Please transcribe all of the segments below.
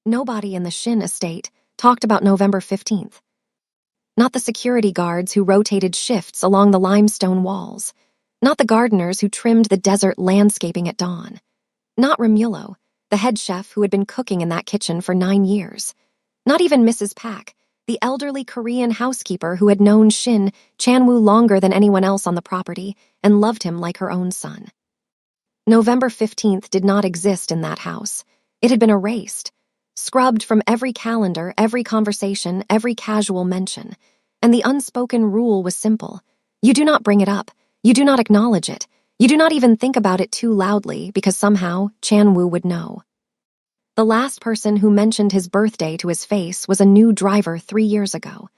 Nobody in the Shin estate talked about November 15th. Not the security guards who rotated shifts along the limestone walls. Not the gardeners who trimmed the desert landscaping at dawn. Not Romulo, the head chef who had been cooking in that kitchen for 9 years. Not even Mrs. Pak, the elderly Korean housekeeper who had known Shin Chanwoo longer than anyone else on the property and loved him like her own son. November 15th did not exist in that house. It had been erased, scrubbed from every calendar, every conversation, every casual mention. And the unspoken rule was simple. You do not bring it up. You do not acknowledge it. You do not even think about it too loudly because somehow Chanwoo would know. The last person who mentioned his birthday to his face was a new driver 3 years ago.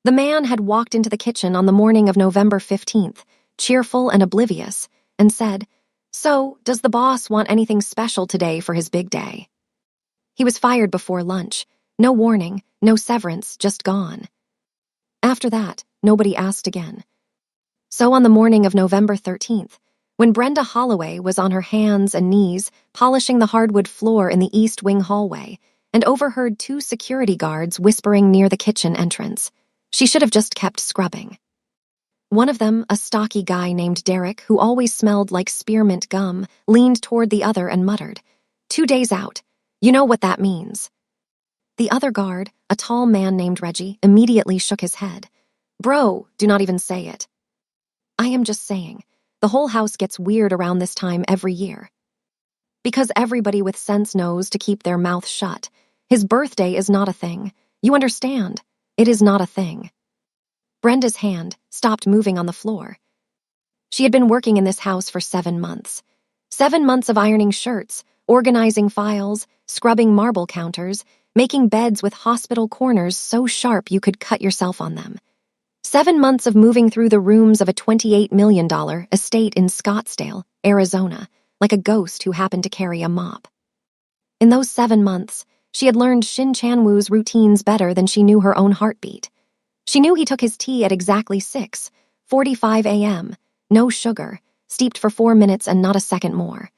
The man had walked into the kitchen on the morning of November 15th, cheerful and oblivious, and said, "So, does the boss want anything special today for his big day?" He was fired before lunch. No warning, no severance, just gone. After that, nobody asked again. So on the morning of November 13th, when Brenda Holloway was on her hands and knees polishing the hardwood floor in the East Wing hallway and overheard 2 security guards whispering near the kitchen entrance, she should have just kept scrubbing. One of them, a stocky guy named Derek, who always smelled like spearmint gum, leaned toward the other and muttered, "2 days out. You know what that means." The other guard, a tall man named Reggie, immediately shook his head. "Bro, do not even say it." "I am just saying, the whole house gets weird around this time every year. Because everybody with sense knows to keep their mouth shut. His birthday is not a thing. You understand? It is not a thing." Brenda's hand stopped moving on the floor. She had been working in this house for 7 months. 7 months of ironing shirts, organizing files, scrubbing marble counters, making beds with hospital corners so sharp you could cut yourself on them. 7 months of moving through the rooms of a $28 million estate in Scottsdale, Arizona, like a ghost who happened to carry a mop. In those 7 months, she had learned Shin Chanwoo's routines better than she knew her own heartbeat. She knew he took his tea at exactly 6:45 a.m., no sugar, steeped for 4 minutes and not a second more.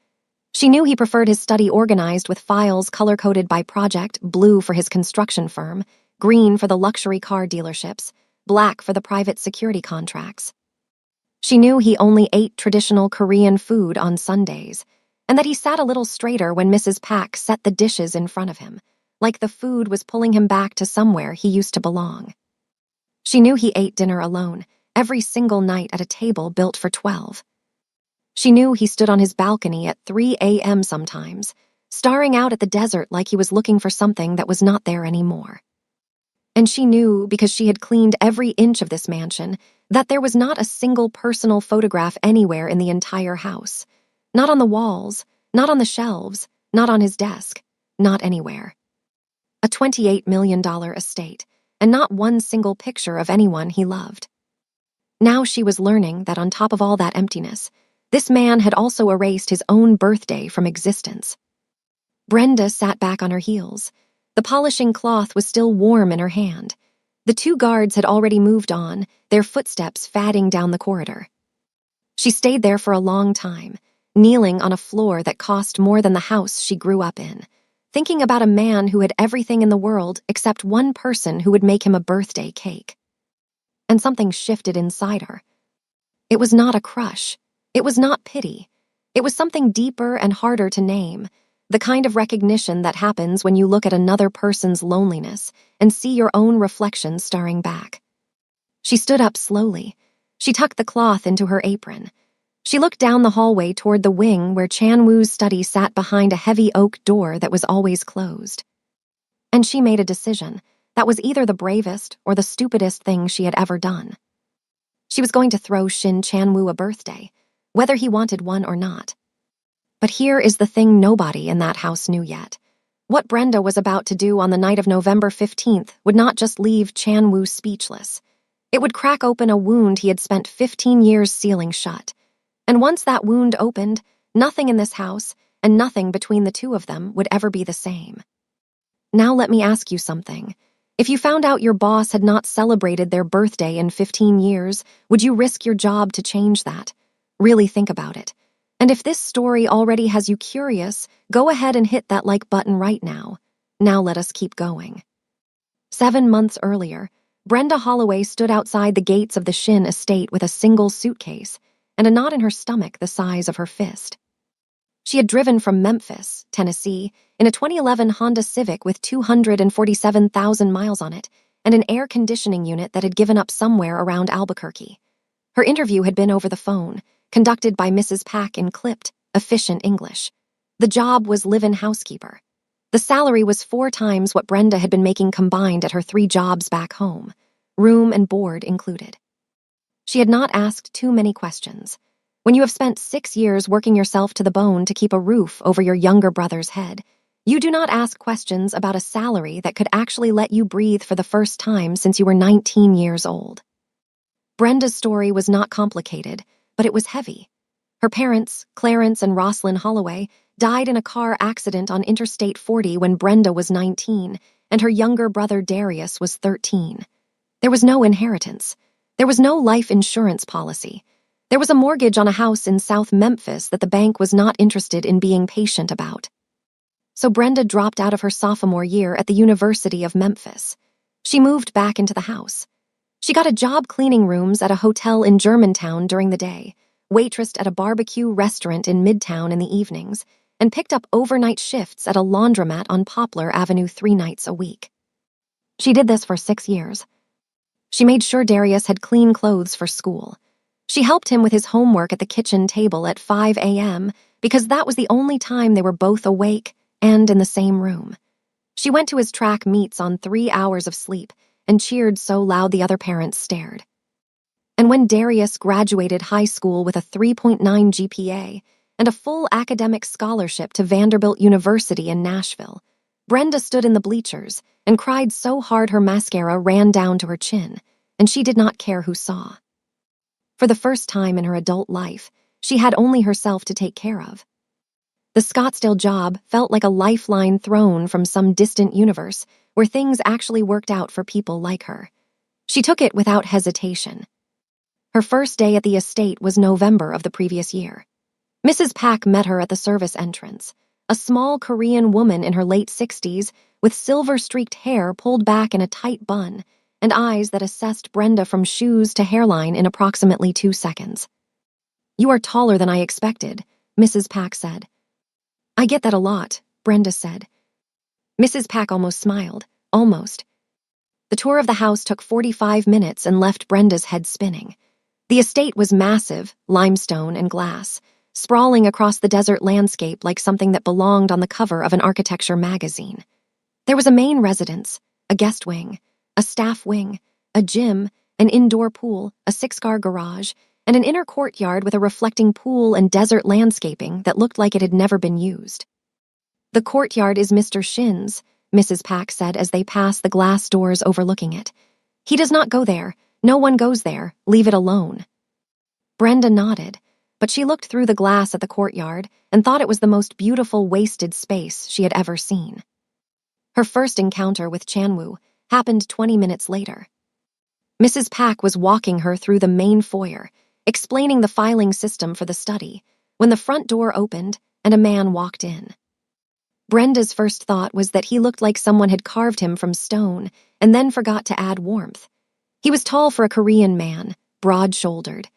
She knew he preferred his study organized with files color-coded by project, blue for his construction firm, green for the luxury car dealerships, black for the private security contracts. She knew he only ate traditional Korean food on Sundays, and that he sat a little straighter when Mrs. Pak set the dishes in front of him, like the food was pulling him back to somewhere he used to belong. She knew he ate dinner alone, every single night at a table built for 12. She knew he stood on his balcony at 3 a.m. sometimes, staring out at the desert like he was looking for something that was not there anymore. And she knew, because she had cleaned every inch of this mansion, that there was not a single personal photograph anywhere in the entire house. Not on the walls, not on the shelves, not on his desk, not anywhere. A $28 million estate, and not one single picture of anyone he loved. Now she was learning that on top of all that emptiness, this man had also erased his own birthday from existence. Brenda sat back on her heels. The polishing cloth was still warm in her hand. The 2 guards had already moved on, their footsteps fading down the corridor. She stayed there for a long time, kneeling on a floor that cost more than the house she grew up in, thinking about a man who had everything in the world except one person who would make him a birthday cake. And something shifted inside her. It was not a crush. It was not pity. It was something deeper and harder to name, the kind of recognition that happens when you look at another person's loneliness and see your own reflection staring back. She stood up slowly. She tucked the cloth into her apron. She looked down the hallway toward the wing where Chanwoo's study sat behind a heavy oak door that was always closed. And she made a decision that was either the bravest or the stupidest thing she had ever done. She was going to throw Shin Chanwoo a birthday, whether he wanted one or not. But here is the thing nobody in that house knew yet. What Brenda was about to do on the night of November 15th would not just leave Chanwoo speechless. It would crack open a wound he had spent 15 years sealing shut. And once that wound opened, nothing in this house and nothing between the 2 of them would ever be the same. Now let me ask you something. If you found out your boss had not celebrated their birthday in 15 years, would you risk your job to change that? Really think about it. And if this story already has you curious, go ahead and hit that like button right now. Now let us keep going. 7 months earlier, Brenda Holloway stood outside the gates of the Shin estate with a single suitcase and a knot in her stomach the size of her fist. She had driven from Memphis, Tennessee, in a 2011 Honda Civic with 247,000 miles on it and an air conditioning unit that had given up somewhere around Albuquerque. Her interview had been over the phone, conducted by Mrs. Pack in clipped, efficient English. The job was live-in housekeeper. The salary was 4 times what Brenda had been making combined at her 3 jobs back home, room and board included. She had not asked too many questions. When you have spent 6 years working yourself to the bone to keep a roof over your younger brother's head, you do not ask questions about a salary that could actually let you breathe for the first time since you were 19 years old. Brenda's story was not complicated, but it was heavy. Her parents, Clarence and Rosalind Holloway, died in a car accident on Interstate 40 when Brenda was 19, and her younger brother Darius was 13. There was no inheritance. There was no life insurance policy. There was a mortgage on a house in South Memphis that the bank was not interested in being patient about. So Brenda dropped out of her sophomore year at the University of Memphis. She moved back into the house. She got a job cleaning rooms at a hotel in Germantown during the day, waitressed at a barbecue restaurant in Midtown in the evenings, and picked up overnight shifts at a laundromat on Poplar Avenue 3 nights a week. She did this for 6 years. She made sure Darius had clean clothes for school. She helped him with his homework at the kitchen table at 5 a.m. because that was the only time they were both awake and in the same room. She went to his track meets on 3 hours of sleep and cheered so loud the other parents stared. And when Darius graduated high school with a 3.9 GPA and a full academic scholarship to Vanderbilt University in Nashville, Brenda stood in the bleachers and cried so hard her mascara ran down to her chin, and she did not care who saw. For the first time in her adult life, she had only herself to take care of. The Scottsdale job felt like a lifeline thrown from some distant universe where things actually worked out for people like her. She took it without hesitation. Her first day at the estate was November of the previous year. Mrs. Pack met her at the service entrance, a small Korean woman in her late 60s with silver-streaked hair pulled back in a tight bun and eyes that assessed Brenda from shoes to hairline in approximately 2 seconds. "You are taller than I expected," Mrs. Pack said. "I get that a lot," Brenda said. Mrs. Pack almost smiled. Almost. The tour of the house took 45 minutes and left Brenda's head spinning. The estate was massive, limestone and glass, sprawling across the desert landscape like something that belonged on the cover of an architecture magazine. There was a main residence, a guest wing, a staff wing, a gym, an indoor pool, a 6-car garage, and an inner courtyard with a reflecting pool and desert landscaping that looked like it had never been used. "The courtyard is Mr. Shin's," Mrs. Pack said as they passed the glass doors overlooking it. "He does not go there. No one goes there. Leave it alone." Brenda nodded, but she looked through the glass at the courtyard and thought it was the most beautiful wasted space she had ever seen. Her first encounter with Chanwoo happened 20 minutes later. Mrs. Pack was walking her through the main foyer, explaining the filing system for the study, when the front door opened and a man walked in. Brenda's first thought was that he looked like someone had carved him from stone and then forgot to add warmth. He was tall for a Korean man, broad-shouldered,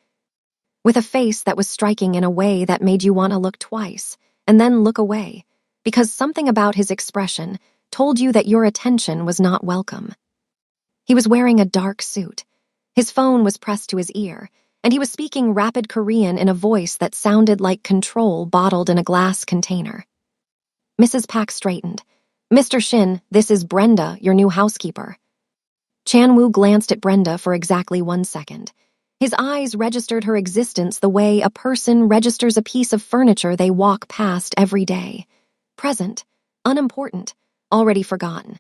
with a face that was striking in a way that made you want to look twice and then look away, because something about his expression told you that your attention was not welcome. He was wearing a dark suit. His phone was pressed to his ear, and he was speaking rapid Korean in a voice that sounded like control bottled in a glass container. Mrs. Pack straightened. "Mr. Shin, this is Brenda, your new housekeeper." Chanwoo glanced at Brenda for exactly 1 second. His eyes registered her existence the way a person registers a piece of furniture they walk past every day. Present, unimportant, already forgotten.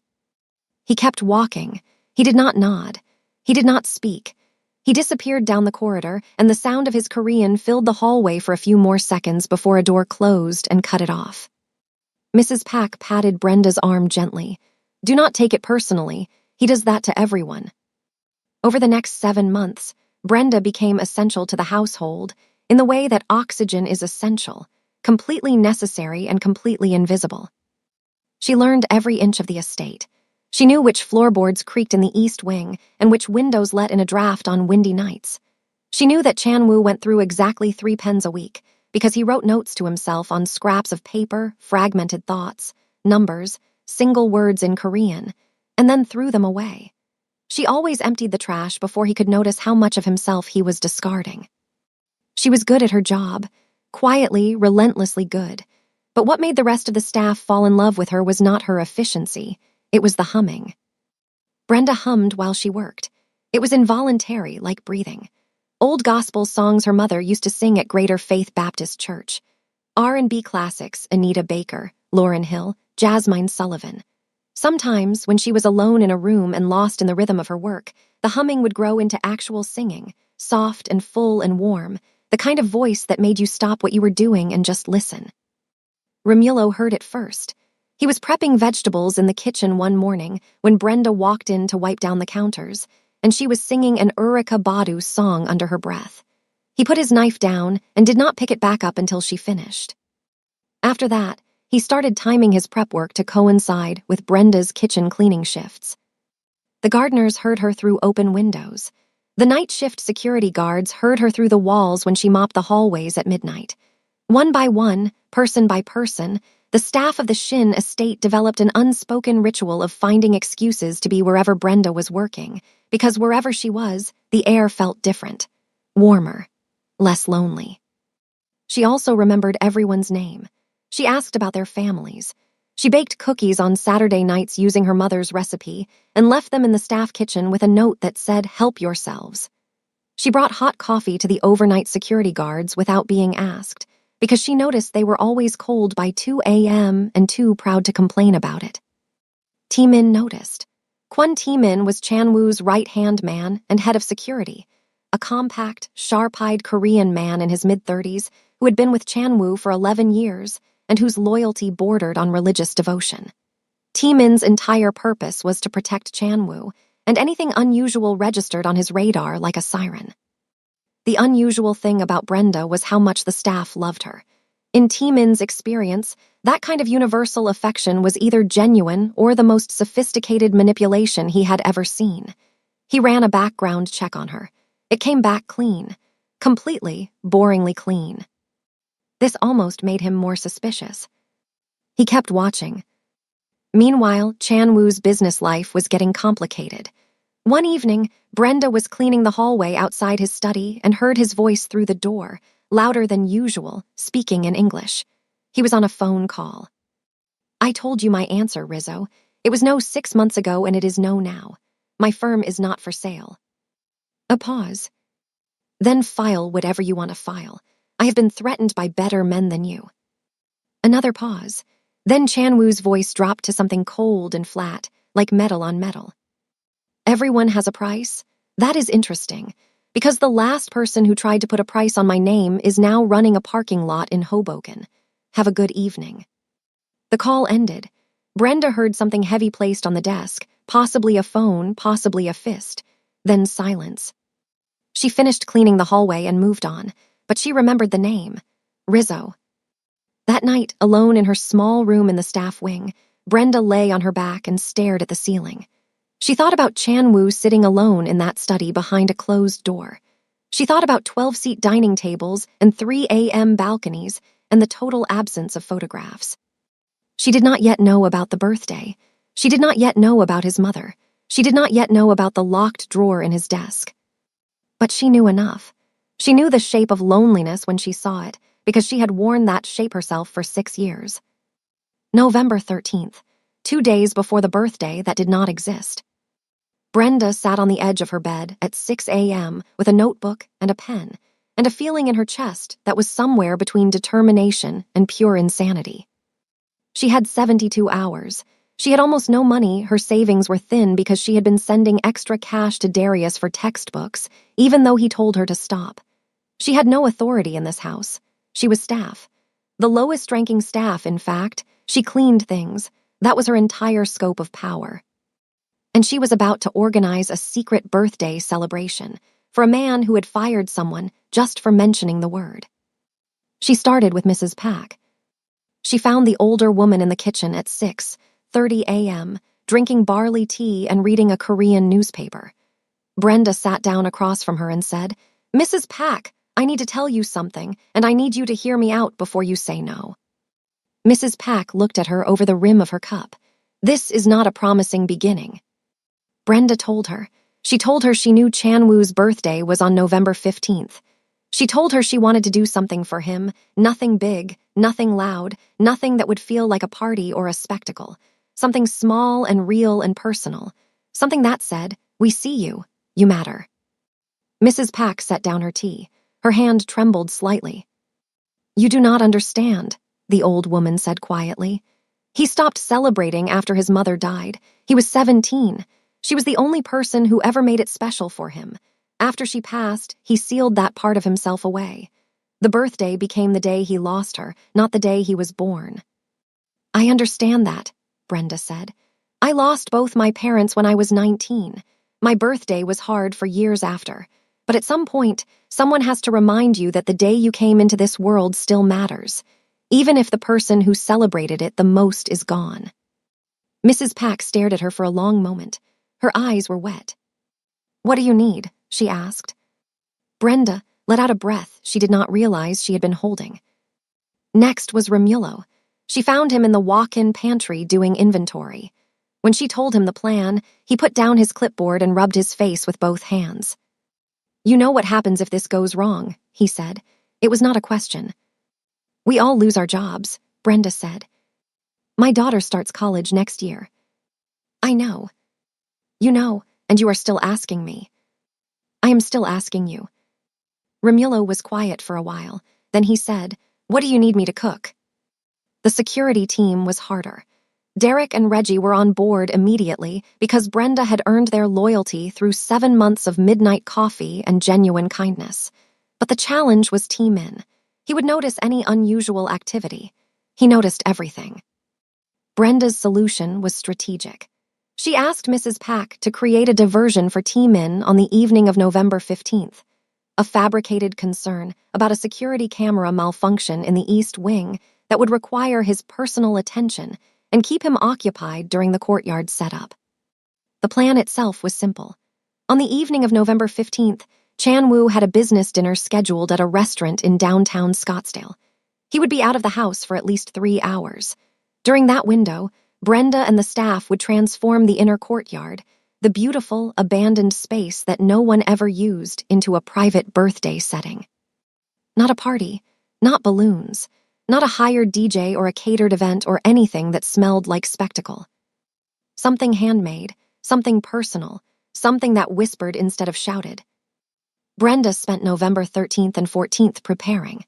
He kept walking. He did not nod. He did not speak. He disappeared down the corridor, and the sound of his Korean filled the hallway for a few more seconds before a door closed and cut it off. Mrs. Pack patted Brenda's arm gently. "Do not take it personally. He does that to everyone." Over the next 7 months, Brenda became essential to the household in the way that oxygen is essential, completely necessary and completely invisible. She learned every inch of the estate. She knew which floorboards creaked in the east wing and which windows let in a draft on windy nights. She knew that Chan-woo went through exactly 3 pens a week because he wrote notes to himself on scraps of paper, fragmented thoughts, numbers, single words in Korean, and then threw them away. She always emptied the trash before he could notice how much of himself he was discarding. She was good at her job, quietly, relentlessly good. But what made the rest of the staff fall in love with her was not her efficiency, it was the humming. Brenda hummed while she worked. It was involuntary, like breathing. Old gospel songs her mother used to sing at Greater Faith Baptist Church. R&B classics, Anita Baker, Lauryn Hill, Jasmine Sullivan. Sometimes, when she was alone in a room and lost in the rhythm of her work, the humming would grow into actual singing, soft and full and warm, the kind of voice that made you stop what you were doing and just listen. Romulo heard it first. He was prepping vegetables in the kitchen one morning when Brenda walked in to wipe down the counters, and she was singing an Erykah Badu song under her breath. He put his knife down and did not pick it back up until she finished. After that, he started timing his prep work to coincide with Brenda's kitchen cleaning shifts. The gardeners heard her through open windows. The night shift security guards heard her through the walls when she mopped the hallways at midnight. One by one, person by person, the staff of the Shin estate developed an unspoken ritual of finding excuses to be wherever Brenda was working, because wherever she was, the air felt different, warmer, less lonely. She also remembered everyone's name. She asked about their families. She baked cookies on Saturday nights using her mother's recipe and left them in the staff kitchen with a note that said, "Help yourselves." She brought hot coffee to the overnight security guards without being asked, because she noticed they were always cold by 2 a.m. and too proud to complain about it. Taemin noticed. Kwon Taemin was Chan-woo's right-hand man and head of security, a compact, sharp-eyed Korean man in his mid-30s who had been with Chan-woo for 11 years and whose loyalty bordered on religious devotion. Taemin's entire purpose was to protect Chan-woo, and anything unusual registered on his radar like a siren. The unusual thing about Brenda was how much the staff loved her. In Taemin's experience, that kind of universal affection was either genuine or the most sophisticated manipulation he had ever seen. He ran a background check on her. It came back clean. Completely, boringly clean. This almost made him more suspicious. He kept watching. Meanwhile, Chan-woo's business life was getting complicated. One evening, Brenda was cleaning the hallway outside his study and heard his voice through the door, louder than usual, speaking in English. He was on a phone call. "I told you my answer, Rizzo. It was no 6 months ago and it is no now. My firm is not for sale." A pause. "Then file whatever you want to file. I have been threatened by better men than you." Another pause. Then Chan-woo's voice dropped to something cold and flat, like metal on metal. "Everyone has a price? That is interesting, because the last person who tried to put a price on my name is now running a parking lot in Hoboken. Have a good evening." The call ended. Brenda heard something heavy placed on the desk, possibly a phone, possibly a fist. Then silence. She finished cleaning the hallway and moved on, but she remembered the name. Rizzo. That night, alone in her small room in the staff wing, Brenda lay on her back and stared at the ceiling. She thought about Chan-woo sitting alone in that study behind a closed door. She thought about 12-seat dining tables and 3 a.m. balconies and the total absence of photographs. She did not yet know about the birthday. She did not yet know about his mother. She did not yet know about the locked drawer in his desk. But she knew enough. She knew the shape of loneliness when she saw it, because she had worn that shape herself for 6 years. November 13th, 2 days before the birthday that did not exist. Brenda sat on the edge of her bed at 6 a.m. with a notebook and a pen, and a feeling in her chest that was somewhere between determination and pure insanity. She had 72 hours. She had almost no money, her savings were thin because she had been sending extra cash to Darius for textbooks, even though he told her to stop. She had no authority in this house. She was staff. The lowest-ranking staff, in fact. She cleaned things. That was her entire scope of power. And she was about to organize a secret birthday celebration for a man who had fired someone just for mentioning the word. She started with Mrs. Pack. She found the older woman in the kitchen at 6, 8:30 a.m., drinking barley tea and reading a Korean newspaper. Brenda sat down across from her and said, "Mrs. Pack, I need to tell you something, and I need you to hear me out before you say no." Mrs. Pack looked at her over the rim of her cup. "This is not a promising beginning." Brenda told her. She told her she knew Chan-woo's birthday was on November 15th. She told her she wanted to do something for him, nothing big, nothing loud, nothing that would feel like a party or a spectacle. Something small and real and personal. Something that said, "We see you. You matter." Mrs. Pack set down her tea. Her hand trembled slightly. "You do not understand," the old woman said quietly. "He stopped celebrating after his mother died. He was 17. She was the only person who ever made it special for him. After she passed, he sealed that part of himself away. The birthday became the day he lost her, not the day he was born." "I understand that," Brenda said. "I lost both my parents when I was 19. My birthday was hard for years after. But at some point, someone has to remind you that the day you came into this world still matters, even if the person who celebrated it the most is gone." Mrs. Pack stared at her for a long moment. Her eyes were wet. "What do you need?" she asked. Brenda let out a breath she did not realize she had been holding. Next was Romulo. She found him in the walk-in pantry doing inventory. When she told him the plan, he put down his clipboard and rubbed his face with both hands. "You know what happens if this goes wrong," he said. It was not a question. "We all lose our jobs," Brenda said. "My daughter starts college next year." "I know." "You know, and you are still asking me." "I am still asking you." Romulo was quiet for a while. Then he said, "What do you need me to cook?" The security team was harder. Derek and Reggie were on board immediately because Brenda had earned their loyalty through 7 months of midnight coffee and genuine kindness. But the challenge was T-Min. He would notice any unusual activity. He noticed everything. Brenda's solution was strategic. She asked Mrs. Pack to create a diversion for T-Min on the evening of November 15th. A fabricated concern about a security camera malfunction in the East Wing that would require his personal attention and keep him occupied during the courtyard setup. The plan itself was simple. On the evening of November 15th, Chan-woo had a business dinner scheduled at a restaurant in downtown Scottsdale. He would be out of the house for at least 3 hours. During that window, Brenda and the staff would transform the inner courtyard, the beautiful, abandoned space that no one ever used, into a private birthday setting. Not a party, not balloons, not a hired DJ or a catered event or anything that smelled like spectacle. Something handmade, something personal, something that whispered instead of shouted. Brenda spent November 13th and 14th preparing.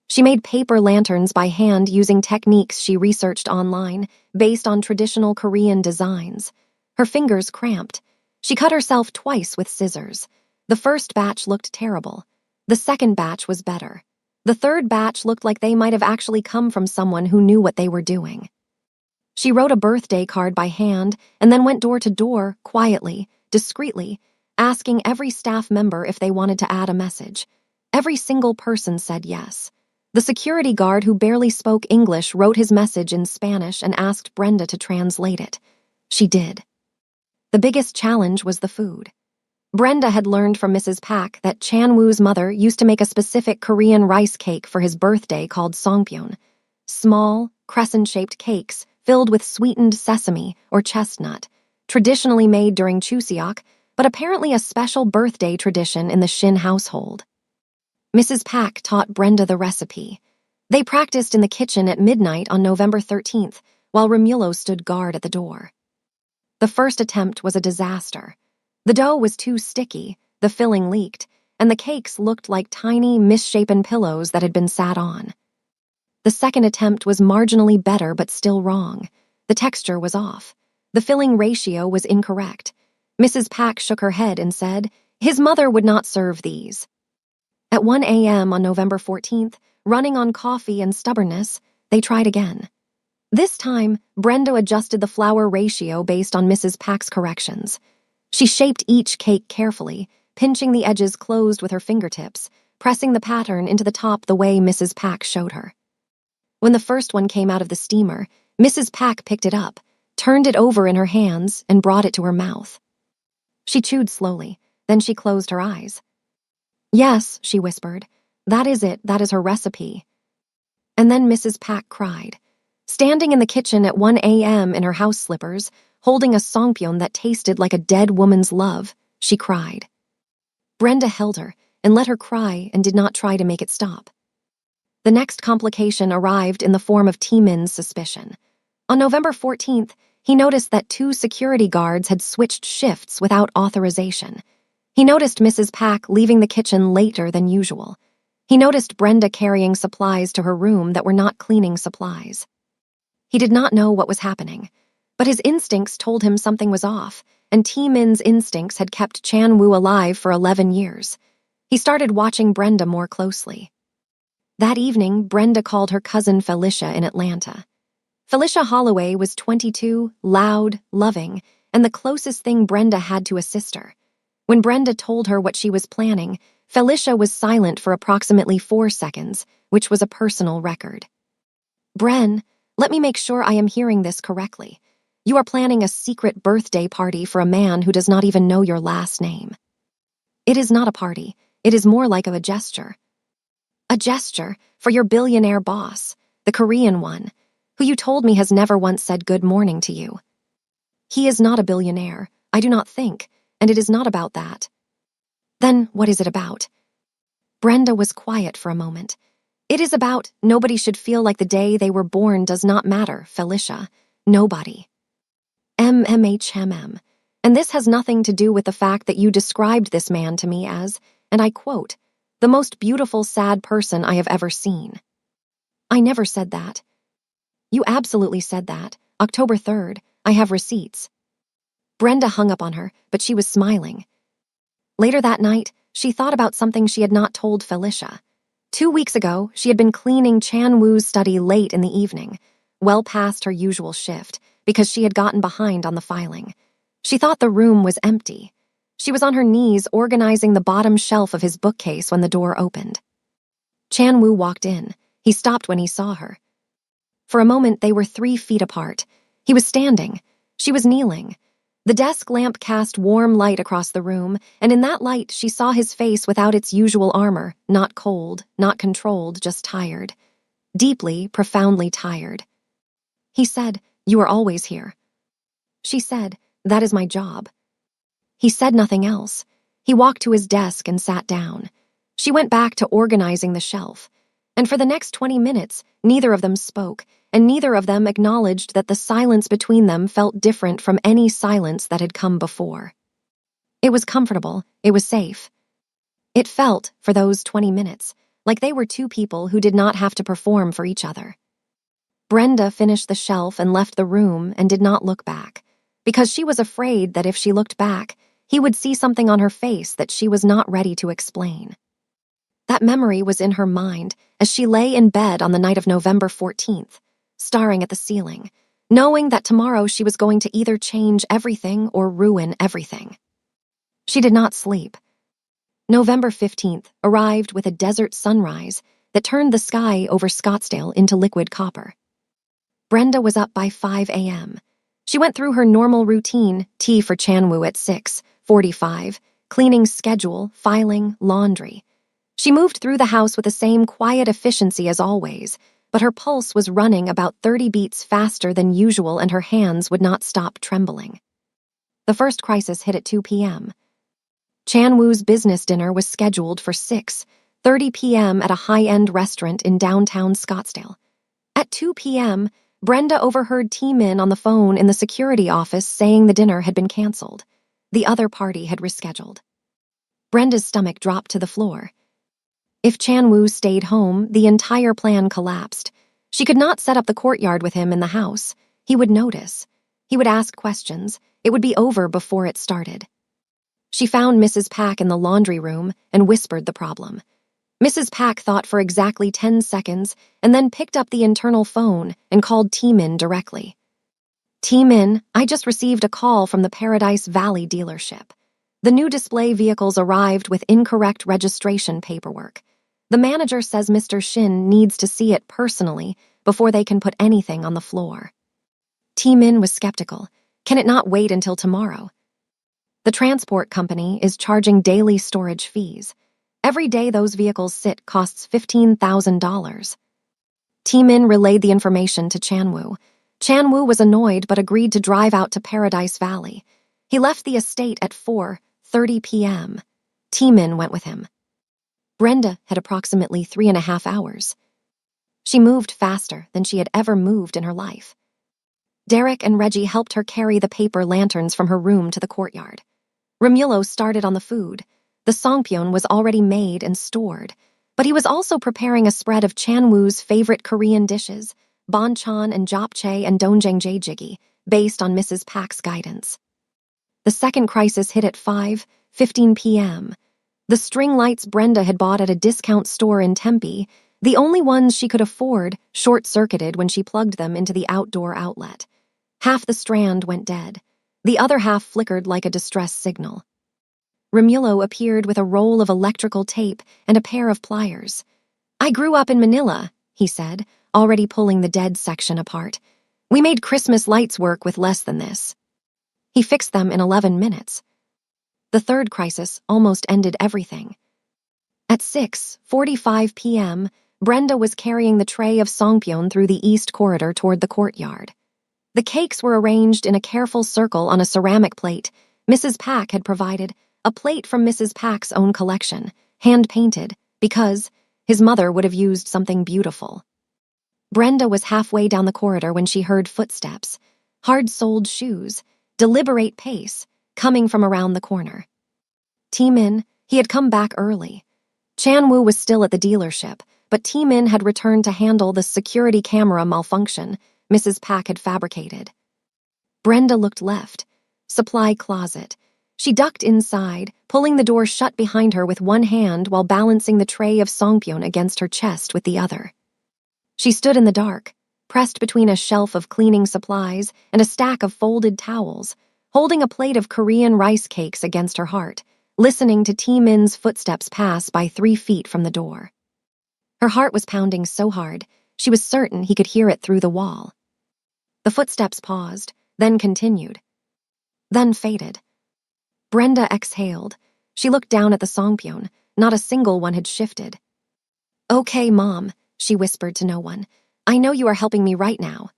She made paper lanterns by hand using techniques she researched online, based on traditional Korean designs. Her fingers cramped. She cut herself twice with scissors. The first batch looked terrible. The second batch was better. The third batch looked like they might have actually come from someone who knew what they were doing. She wrote a birthday card by hand and then went door to door, quietly, discreetly, asking every staff member if they wanted to add a message. Every single person said yes. The security guard who barely spoke English wrote his message in Spanish and asked Brenda to translate it. She did. The biggest challenge was the food. Brenda had learned from Mrs. Pack that Chan-woo's mother used to make a specific Korean rice cake for his birthday called songpyeon. Small, crescent-shaped cakes filled with sweetened sesame or chestnut, traditionally made during Chuseok, but apparently a special birthday tradition in the Shin household. Mrs. Pack taught Brenda the recipe. They practiced in the kitchen at midnight on November 13th, while Romulo stood guard at the door. The first attempt was a disaster. The dough was too sticky, the filling leaked, and the cakes looked like tiny, misshapen pillows that had been sat on. The second attempt was marginally better but still wrong. The texture was off. The filling ratio was incorrect. Mrs. Pack shook her head and said, "His mother would not serve these." At 1 a.m. on November 14th, running on coffee and stubbornness, they tried again. This time, Brenda adjusted the flour ratio based on Mrs. Pack's corrections. She shaped each cake carefully, pinching the edges closed with her fingertips, pressing the pattern into the top the way Mrs. Pack showed her. When the first one came out of the steamer, Mrs. Pack picked it up, turned it over in her hands, and brought it to her mouth. She chewed slowly, then she closed her eyes. "Yes," she whispered. "That is it, that is her recipe." And then Mrs. Pack cried. Standing in the kitchen at 1 a.m. in her house slippers, holding a songpyeon that tasted like a dead woman's love, she cried. Brenda held her and let her cry and did not try to make it stop. The next complication arrived in the form of Taemin's suspicion. On November 14th, he noticed that 2 security guards had switched shifts without authorization. He noticed Mrs. Pack leaving the kitchen later than usual. He noticed Brenda carrying supplies to her room that were not cleaning supplies. He did not know what was happening, but his instincts told him something was off, and Taemin's instincts had kept Chan-woo alive for 11 years. He started watching Brenda more closely. That evening, Brenda called her cousin Felicia in Atlanta. Felicia Holloway was 22, loud, loving, and the closest thing Brenda had to a sister. When Brenda told her what she was planning, Felicia was silent for approximately 4 seconds, which was a personal record. "Bren, let me make sure I am hearing this correctly. You are planning a secret birthday party for a man who does not even know your last name." "It is not a party. It is more like a gesture." "A gesture for your billionaire boss, the Korean one, who you told me has never once said good morning to you." "He is not a billionaire, I do not think, and it is not about that." "Then what is it about?" Brenda was quiet for a moment. "It is about nobody should feel like the day they were born does not matter, Felicia. Nobody." MMHMM. "And this has nothing to do with the fact that you described this man to me as, and I quote, the most beautiful, sad person I have ever seen." "I never said that." "You absolutely said that. October 3rd. I have receipts." Brenda hung up on her, but she was smiling. Later that night, she thought about something she had not told Felicia. 2 weeks ago, she had been cleaning Chan-woo's study late in the evening, well past her usual shift, because she had gotten behind on the filing. She thought the room was empty. She was on her knees organizing the bottom shelf of his bookcase when the door opened. Chan-woo walked in. He stopped when he saw her. For a moment, they were 3 feet apart. He was standing. She was kneeling. The desk lamp cast warm light across the room, and in that light she saw his face without its usual armor, not cold, not controlled, just tired. Deeply, profoundly tired. He said, "You are always here." She said, "That is my job." He said nothing else. He walked to his desk and sat down. She went back to organizing the shelf. And for the next 20 minutes, neither of them spoke, and neither of them acknowledged that the silence between them felt different from any silence that had come before. It was comfortable, it was safe. It felt, for those 20 minutes, like they were 2 people who did not have to perform for each other. Brenda finished the shelf and left the room and did not look back, because she was afraid that if she looked back, he would see something on her face that she was not ready to explain. That memory was in her mind as she lay in bed on the night of November 14th, staring at the ceiling, knowing that tomorrow she was going to either change everything or ruin everything. She did not sleep. November 15th arrived with a desert sunrise that turned the sky over Scottsdale into liquid copper. Brenda was up by 5 a.m. She went through her normal routine, tea for Chan-woo at 6:45, cleaning schedule, filing, laundry. She moved through the house with the same quiet efficiency as always, but her pulse was running about 30 beats faster than usual and her hands would not stop trembling. The first crisis hit at 2 p.m. Chan-woo's business dinner was scheduled for 6:30 p.m. at a high-end restaurant in downtown Scottsdale. At 2 p.m., Brenda overheard Taemin on the phone in the security office saying the dinner had been canceled. The other party had rescheduled. Brenda's stomach dropped to the floor. If Chan-woo stayed home, the entire plan collapsed. She could not set up the courtyard with him in the house. He would notice. He would ask questions. It would be over before it started. She found Mrs. Pack in the laundry room and whispered the problem. Mrs. Pack thought for exactly 10 seconds and then picked up the internal phone and called Taemin directly. "Taemin, I just received a call from the Paradise Valley dealership. The new display vehicles arrived with incorrect registration paperwork. The manager says Mr. Shin needs to see it personally before they can put anything on the floor." Min was skeptical. Can it not wait until tomorrow? The transport company is charging daily storage fees. Every day those vehicles sit costs $15,000. Min relayed the information to Chanwoo. Chanwoo was annoyed but agreed to drive out to Paradise Valley. He left the estate at 4:30 p.m. Min went with him. Brenda had approximately 3.5 hours. She moved faster than she had ever moved in her life. Derek and Reggie helped her carry the paper lanterns from her room to the courtyard. Romulo started on the food. The songpyeon was already made and stored, but he was also preparing a spread of Chanwoo's favorite Korean dishes, banchan and japchae and doenjang jjiggy, based on Mrs. Pak's guidance. The second crisis hit at 5:15 p.m. The string lights Brenda had bought at a discount store in Tempe, the only ones she could afford, short-circuited when she plugged them into the outdoor outlet. Half the strand went dead. The other half flickered like a distress signal. Romulo appeared with a roll of electrical tape and a pair of pliers. "I grew up in Manila," he said, already pulling the dead section apart. "We made Christmas lights work with less than this." He fixed them in 11 minutes. The third crisis almost ended everything. At 6:45 p.m., Brenda was carrying the tray of songpyeon through the east corridor toward the courtyard. The cakes were arranged in a careful circle on a ceramic plate. Mrs. Pak had provided a plate from Mrs. Pak's own collection, hand-painted, because his mother would have used something beautiful. Brenda was halfway down the corridor when she heard footsteps, hard-soled shoes, deliberate pace, coming from around the corner. Min, he had come back early. Chanwoo was still at the dealership, but Min had returned to handle the security camera malfunction Mrs. Pak had fabricated. Brenda looked left. Supply closet. She ducked inside, pulling the door shut behind her with one hand while balancing the tray of songpyeon against her chest with the other. She stood in the dark, pressed between a shelf of cleaning supplies and a stack of folded towels, holding a plate of Korean rice cakes against her heart, listening to Min's footsteps pass by 3 feet from the door. Her heart was pounding so hard, she was certain he could hear it through the wall. The footsteps paused, then continued, then faded. Brenda exhaled. She looked down at the songpyeon. Not a single one had shifted. "Okay, Mom," she whispered to no one. "I know you are helping me right now."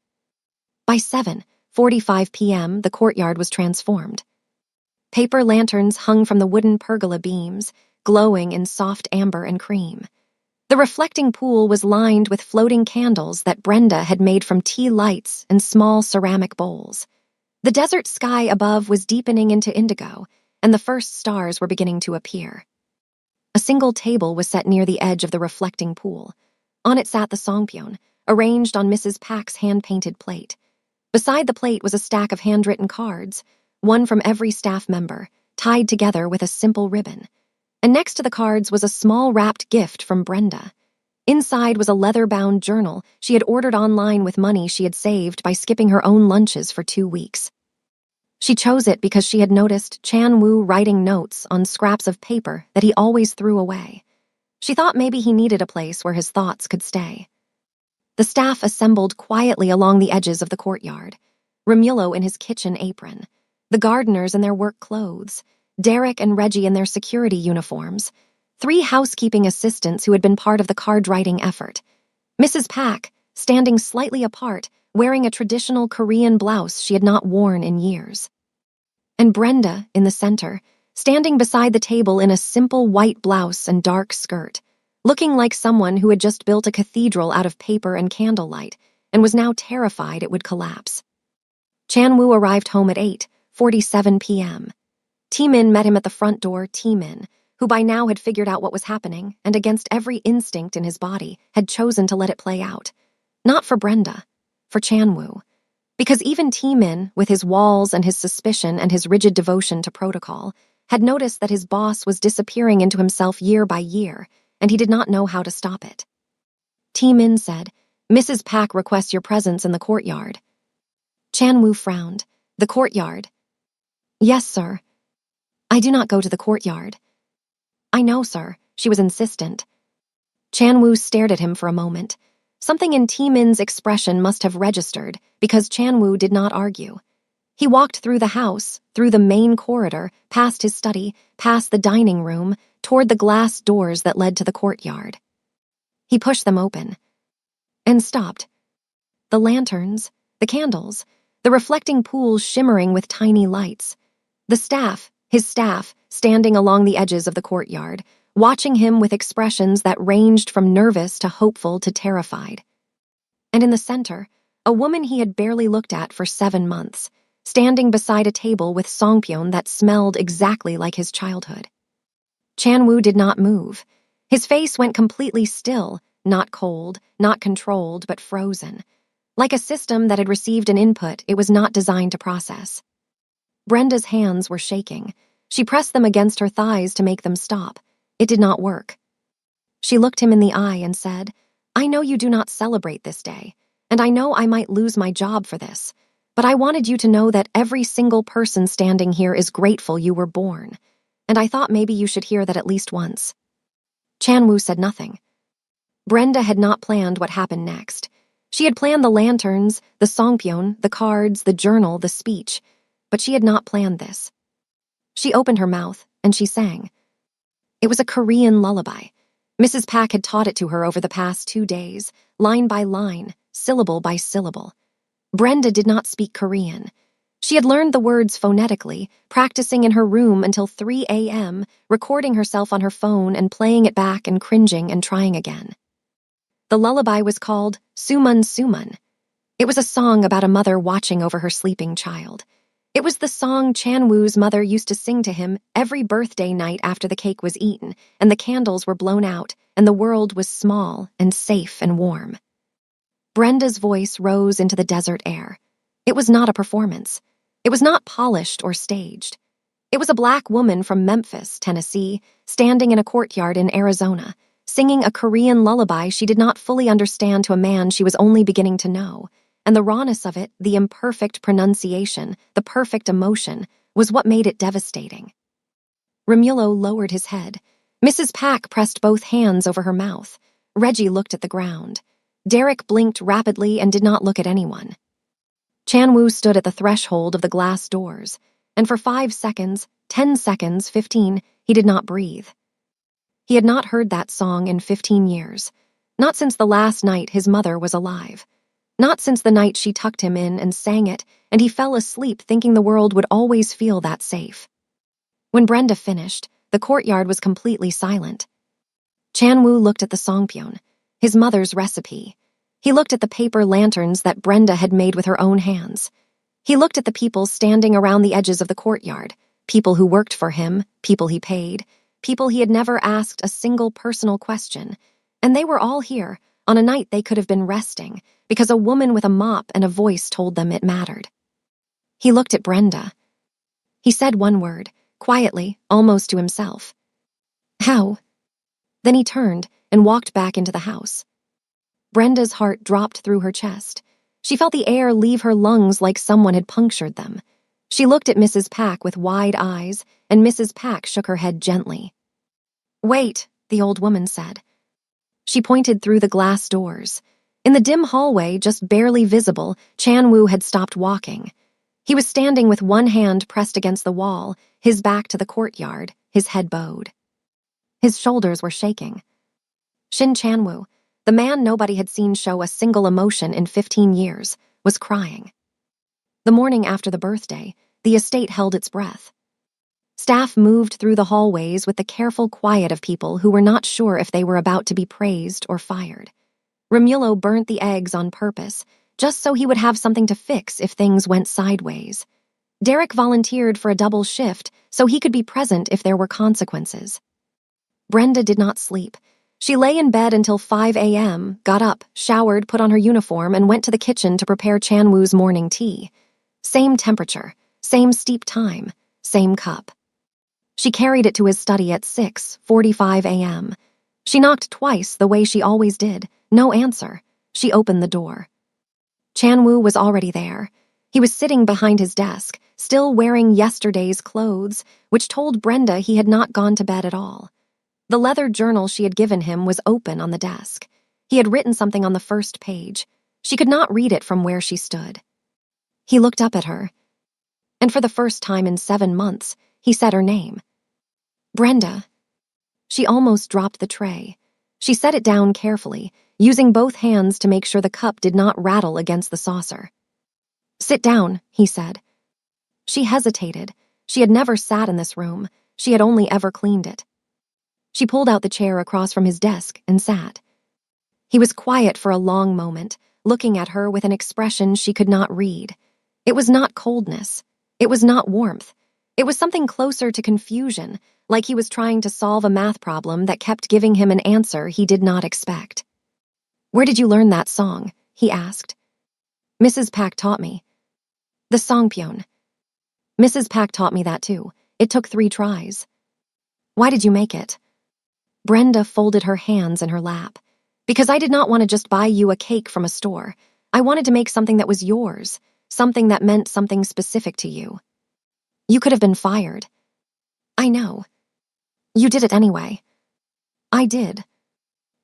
By 7:45 p.m., the courtyard was transformed. Paper lanterns hung from the wooden pergola beams, glowing in soft amber and cream. The reflecting pool was lined with floating candles that Brenda had made from tea lights and small ceramic bowls. The desert sky above was deepening into indigo, and the first stars were beginning to appear. A single table was set near the edge of the reflecting pool. On it sat the songpyeon, arranged on Mrs. Pak's hand-painted plate. Beside the plate was a stack of handwritten cards, one from every staff member, tied together with a simple ribbon. And next to the cards was a small wrapped gift from Brenda. Inside was a leather-bound journal she had ordered online with money she had saved by skipping her own lunches for 2 weeks. She chose it because she had noticed Chanwoo writing notes on scraps of paper that he always threw away. She thought maybe he needed a place where his thoughts could stay. The staff assembled quietly along the edges of the courtyard, Romulo in his kitchen apron, the gardeners in their work clothes, Derek and Reggie in their security uniforms, 3 housekeeping assistants who had been part of the card-writing effort, Mrs. Pak, standing slightly apart, wearing a traditional Korean blouse she had not worn in years. And Brenda, in the center, standing beside the table in a simple white blouse and dark skirt, looking like someone who had just built a cathedral out of paper and candlelight and was now terrified it would collapse. Chanwoo arrived home at 8:47 p.m. Min met him at the front door. Min, who by now had figured out what was happening and against every instinct in his body had chosen to let it play out. Not for Brenda, for Chanwoo. Because even Min, with his walls and his suspicion and his rigid devotion to protocol, had noticed that his boss was disappearing into himself year by year, and he did not know how to stop it. Min said, "Mrs. Pak requests your presence in the courtyard." Chanwoo frowned. "The courtyard?" "Yes, sir." "I do not go to the courtyard." "I know, sir." She was insistent. Chanwoo stared at him for a moment. Something in T-Min's expression must have registered, because Chan-woo did not argue. He walked through the house, through the main corridor, past his study, past the dining room, toward the glass doors that led to the courtyard. He pushed them open and stopped. The lanterns, the candles, the reflecting pools shimmering with tiny lights. The staff, his staff, standing along the edges of the courtyard, watching him with expressions that ranged from nervous to hopeful to terrified. And in the center, a woman he had barely looked at for 7 months, standing beside a table with songpyeon that smelled exactly like his childhood. Chan-woo did not move. His face went completely still, not cold, not controlled, but frozen. Like a system that had received an input it was not designed to process. Brenda's hands were shaking. She pressed them against her thighs to make them stop. It did not work. She looked him in the eye and said, "I know you do not celebrate this day, and I know I might lose my job for this, but I wanted you to know that every single person standing here is grateful you were born, and I thought maybe you should hear that at least once." Chan-woo said nothing. Brenda had not planned what happened next. She had planned the lanterns, the songpyeon, the cards, the journal, the speech, but she had not planned this. She opened her mouth, and she sang. It was a Korean lullaby. Mrs. Pak had taught it to her over the past 2 days, line by line, syllable by syllable. Brenda did not speak Korean. She had learned the words phonetically, practicing in her room until 3 a.m., recording herself on her phone and playing it back and cringing and trying again. The lullaby was called Sumun Sumun. It was a song about a mother watching over her sleeping child. It was the song Chan-woo's mother used to sing to him every birthday night after the cake was eaten and the candles were blown out and the world was small and safe and warm. Brenda's voice rose into the desert air. It was not a performance. It was not polished or staged. It was a black woman from Memphis, Tennessee, standing in a courtyard in Arizona, singing a Korean lullaby she did not fully understand to a man she was only beginning to know, and the rawness of it, the imperfect pronunciation, the perfect emotion, was what made it devastating. Romulo lowered his head. Mrs. Pak pressed both hands over her mouth. Reggie looked at the ground. Derek blinked rapidly and did not look at anyone. Chan-woo stood at the threshold of the glass doors, and for 5 seconds, 10 seconds, 15, he did not breathe. He had not heard that song in 15 years, not since the last night his mother was alive, not since the night she tucked him in and sang it, and he fell asleep thinking the world would always feel that safe. When Brenda finished, the courtyard was completely silent. Chan-woo looked at the songpyeon, his mother's recipe. He looked at the paper lanterns that Brenda had made with her own hands. He looked at the people standing around the edges of the courtyard, people who worked for him, people he paid, people he had never asked a single personal question, and they were all here on a night they could have been resting because a woman with a mop and a voice told them it mattered. He looked at Brenda. He said one word, quietly, almost to himself. "How?" Then he turned and walked back into the house. Brenda's heart dropped through her chest. She felt the air leave her lungs like someone had punctured them. She looked at Mrs. Pak with wide eyes, and Mrs. Pak shook her head gently. "Wait," the old woman said. She pointed through the glass doors. In the dim hallway, just barely visible, Chan-woo had stopped walking. He was standing with one hand pressed against the wall, his back to the courtyard, his head bowed. His shoulders were shaking. Shin Chan-woo, the man nobody had seen show a single emotion in 15 years, was crying. The morning after the birthday, the estate held its breath. Staff moved through the hallways with the careful quiet of people who were not sure if they were about to be praised or fired. Romulo burnt the eggs on purpose, just so he would have something to fix if things went sideways. Derek volunteered for a double shift so he could be present if there were consequences. Brenda did not sleep. She lay in bed until 5 a.m., got up, showered, put on her uniform, and went to the kitchen to prepare Chan-woo's morning tea. Same temperature, same steep time, same cup. She carried it to his study at 6:45 a.m. She knocked twice the way she always did. No answer. She opened the door. Chan-woo was already there. He was sitting behind his desk, still wearing yesterday's clothes, which told Brenda he had not gone to bed at all. The leather journal she had given him was open on the desk. He had written something on the first page. She could not read it from where she stood. He looked up at her, and for the first time in 7 months, he said her name. Brenda. She almost dropped the tray. She set it down carefully, using both hands to make sure the cup did not rattle against the saucer. "Sit down," he said. She hesitated. She had never sat in this room. She had only ever cleaned it. She pulled out the chair across from his desk and sat. He was quiet for a long moment, looking at her with an expression she could not read. It was not coldness. It was not warmth. It was something closer to confusion, like he was trying to solve a math problem that kept giving him an answer he did not expect. "Where did you learn that song?" he asked. "Mrs. Pack taught me." "The songpyeon." "Mrs. Pack taught me that too. It took 3 tries." "Why did you make it?" Brenda folded her hands in her lap. "Because I did not want to just buy you a cake from a store. I wanted to make something that was yours, something that meant something specific to you. You could have been fired." "I know. You did it anyway." "I did."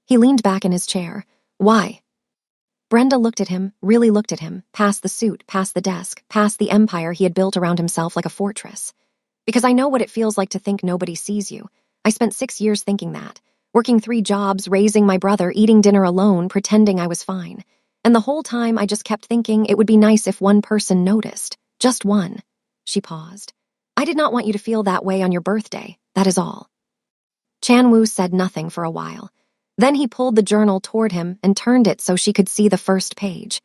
He leaned back in his chair. "Why?" Brenda looked at him, really looked at him, past the suit, past the desk, past the empire he had built around himself like a fortress. "Because I know what it feels like to think nobody sees you. I spent 6 years thinking that, working 3 jobs, raising my brother, eating dinner alone, pretending I was fine. And the whole time I just kept thinking it would be nice if one person noticed. Just one." She paused. "I did not want you to feel that way on your birthday, that is all." Chan-woo said nothing for a while. Then he pulled the journal toward him and turned it so she could see the first page.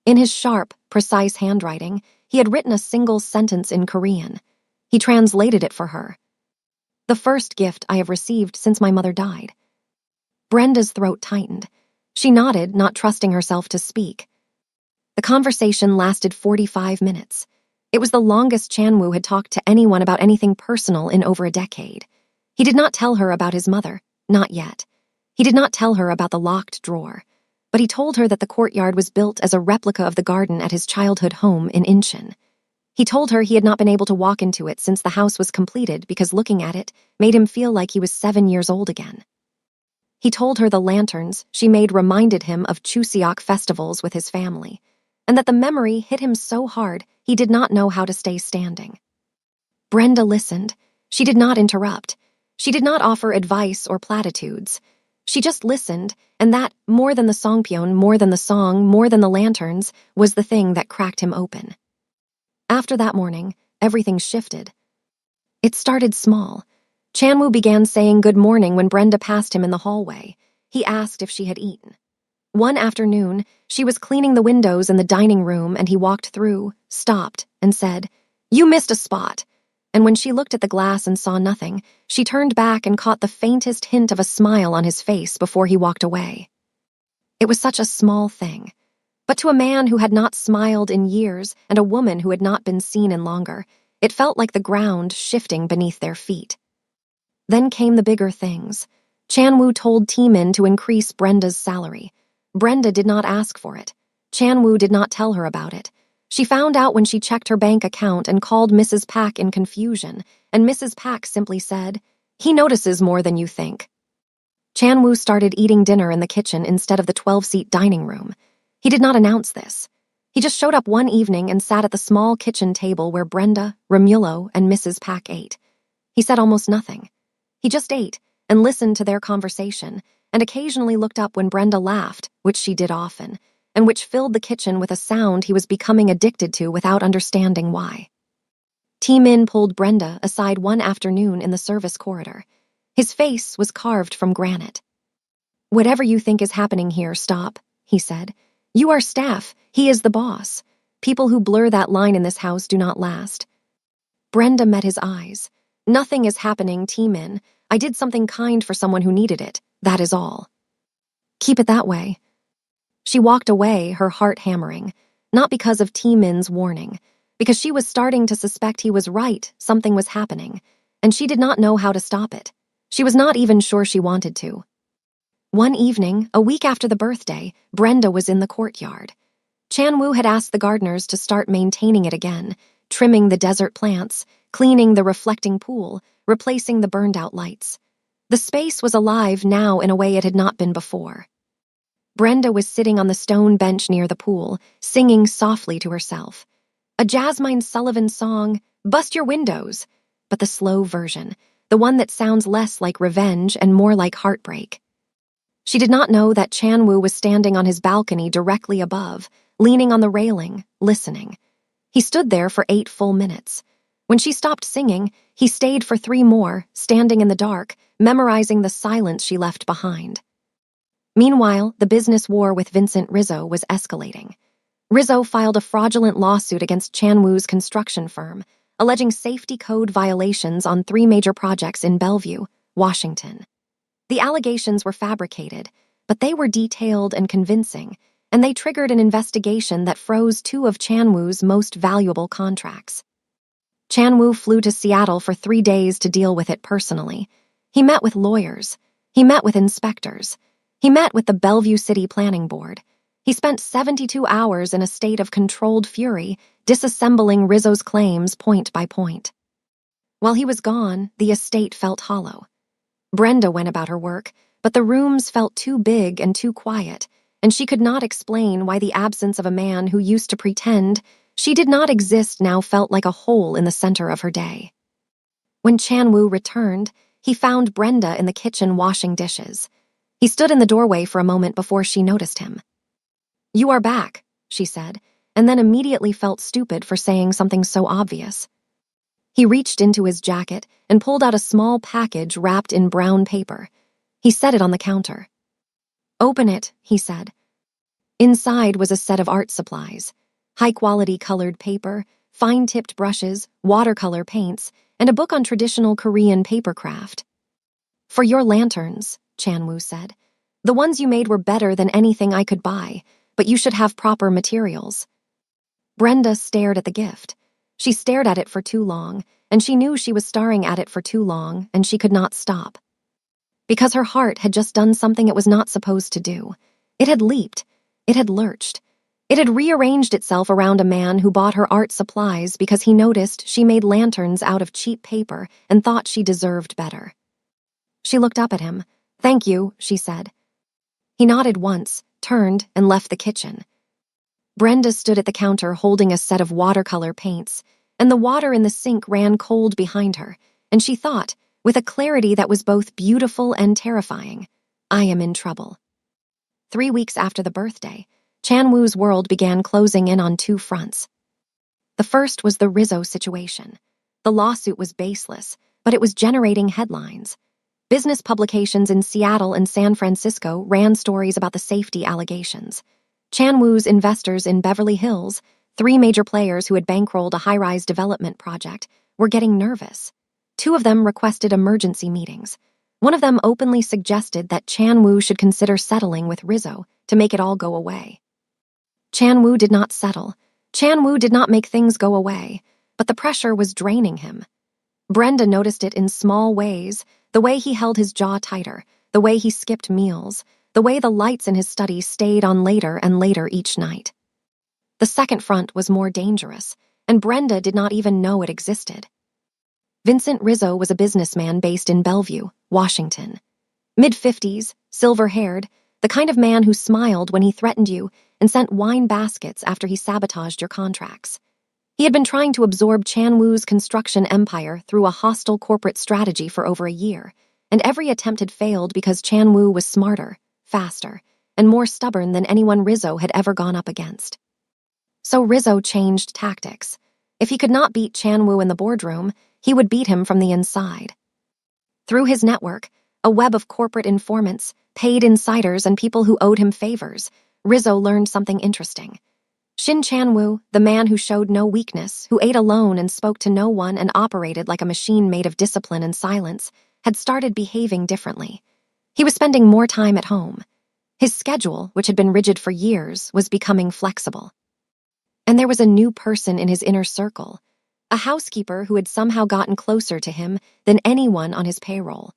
In his sharp, precise handwriting, he had written a single sentence in Korean. He translated it for her. "The first gift I have received since my mother died." Brenda's throat tightened. She nodded, not trusting herself to speak. The conversation lasted 45 minutes. It was the longest Chan-woo had talked to anyone about anything personal in over a decade. He did not tell her about his mother, not yet. He did not tell her about the locked drawer, but he told her that the courtyard was built as a replica of the garden at his childhood home in Incheon. He told her he had not been able to walk into it since the house was completed because looking at it made him feel like he was 7 years old again. He told her the lanterns she made reminded him of Chuseok festivals with his family, and that the memory hit him so hard he did not know how to stay standing. Brenda listened. She did not interrupt. She did not offer advice or platitudes. She just listened, and that, more than the songpyeon, more than the song, more than the lanterns, was the thing that cracked him open. After that morning, everything shifted. It started small. Chan-woo began saying good morning when Brenda passed him in the hallway. He asked if she had eaten. One afternoon, she was cleaning the windows in the dining room and he walked through, stopped, and said, "You missed a spot." And when she looked at the glass and saw nothing, she turned back and caught the faintest hint of a smile on his face before he walked away. It was such a small thing. But to a man who had not smiled in years and a woman who had not been seen in longer, it felt like the ground shifting beneath their feet. Then came the bigger things. Chan-woo told Taemin to increase Brenda's salary. Brenda did not ask for it. Chan-woo did not tell her about it. She found out when she checked her bank account and called Mrs. Pack in confusion, and Mrs. Pack simply said, "He notices more than you think." Chan-woo started eating dinner in the kitchen instead of the 12-seat dining room. He did not announce this. He just showed up one evening and sat at the small kitchen table where Brenda, Romulo, and Mrs. Pack ate. He said almost nothing. He just ate and listened to their conversation, and occasionally looked up when Brenda laughed, which she did often, and which filled the kitchen with a sound he was becoming addicted to without understanding why. Taemin pulled Brenda aside one afternoon in the service corridor. His face was carved from granite. "Whatever you think is happening here, stop," he said. "You are staff. He is the boss. People who blur that line in this house do not last." Brenda met his eyes. "Nothing is happening, Taemin. I did something kind for someone who needed it. That is all." "Keep it that way." She walked away, her heart hammering, not because of Taemin's warning, because she was starting to suspect he was right, something was happening, and she did not know how to stop it. She was not even sure she wanted to. One evening, a week after the birthday, Brenda was in the courtyard. Chan-woo had asked the gardeners to start maintaining it again, trimming the desert plants, cleaning the reflecting pool, replacing the burned-out lights. The space was alive now in a way it had not been before. Brenda was sitting on the stone bench near the pool, singing softly to herself. A Jasmine Sullivan song, "Bust Your Windows," but the slow version, the one that sounds less like revenge and more like heartbreak. She did not know that Chan-woo was standing on his balcony directly above, leaning on the railing, listening. He stood there for 8 full minutes. When she stopped singing, he stayed for 3 more, standing in the dark, memorizing the silence she left behind. Meanwhile, the business war with Vincent Rizzo was escalating. Rizzo filed a fraudulent lawsuit against Chan-woo's construction firm, alleging safety code violations on 3 major projects in Bellevue, Washington. The allegations were fabricated, but they were detailed and convincing, and they triggered an investigation that froze 2 of Chan-woo's most valuable contracts. Chan-woo flew to Seattle for 3 days to deal with it personally. He met with lawyers. He met with inspectors. He met with the Bellevue City Planning Board. He spent 72 hours in a state of controlled fury, disassembling Rizzo's claims point by point. While he was gone, the estate felt hollow. Brenda went about her work, but the rooms felt too big and too quiet, and she could not explain why the absence of a man who used to pretend she did not exist now felt like a hole in the center of her day. When Chan-woo returned, he found Brenda in the kitchen washing dishes. He stood in the doorway for a moment before she noticed him. "You are back," she said, and then immediately felt stupid for saying something so obvious. He reached into his jacket and pulled out a small package wrapped in brown paper. He set it on the counter. "Open it," he said. Inside was a set of art supplies, high-quality colored paper, fine-tipped brushes, watercolor paints, and a book on traditional Korean papercraft. "For your lanterns," Chan-woo said. "The ones you made were better than anything I could buy, but you should have proper materials." Brenda stared at the gift. She stared at it for too long, and she knew she was staring at it for too long, and she could not stop. Because her heart had just done something it was not supposed to do. It had leaped. It had lurched. It had rearranged itself around a man who bought her art supplies because he noticed she made lanterns out of cheap paper and thought she deserved better. She looked up at him. "Thank you," she said. He nodded once, turned, and left the kitchen. Brenda stood at the counter holding a set of watercolor paints, and the water in the sink ran cold behind her, and she thought, with a clarity that was both beautiful and terrifying, "I am in trouble." 3 weeks after the birthday, Chan-woo's world began closing in on 2 fronts. The first was the Rizzo situation. The lawsuit was baseless, but it was generating headlines. Business publications in Seattle and San Francisco ran stories about the safety allegations. Chan-woo's investors in Beverly Hills, 3 major players who had bankrolled a high-rise development project, were getting nervous. 2 of them requested emergency meetings. One of them openly suggested that Chan-woo should consider settling with Rizzo to make it all go away. Chan-woo did not settle. Chan-woo did not make things go away, but the pressure was draining him. Brenda noticed it in small ways, the way he held his jaw tighter, the way he skipped meals, the way the lights in his study stayed on later and later each night. The second front was more dangerous, and Brenda did not even know it existed. Vincent Rizzo was a businessman based in Bellevue, Washington. Mid-50s, silver-haired, the kind of man who smiled when he threatened you and sent wine baskets after he sabotaged your contracts. He had been trying to absorb Chan-woo's construction empire through a hostile corporate strategy for over a year, and every attempt had failed because Chan-woo was smarter, faster, and more stubborn than anyone Rizzo had ever gone up against. So Rizzo changed tactics. If he could not beat Chan-woo in the boardroom, he would beat him from the inside. Through his network, a web of corporate informants, paid insiders, and people who owed him favors, Rizzo learned something interesting. Shin Chan-woo, the man who showed no weakness, who ate alone and spoke to no one and operated like a machine made of discipline and silence, had started behaving differently. He was spending more time at home. His schedule, which had been rigid for years, was becoming flexible. And there was a new person in his inner circle, a housekeeper who had somehow gotten closer to him than anyone on his payroll.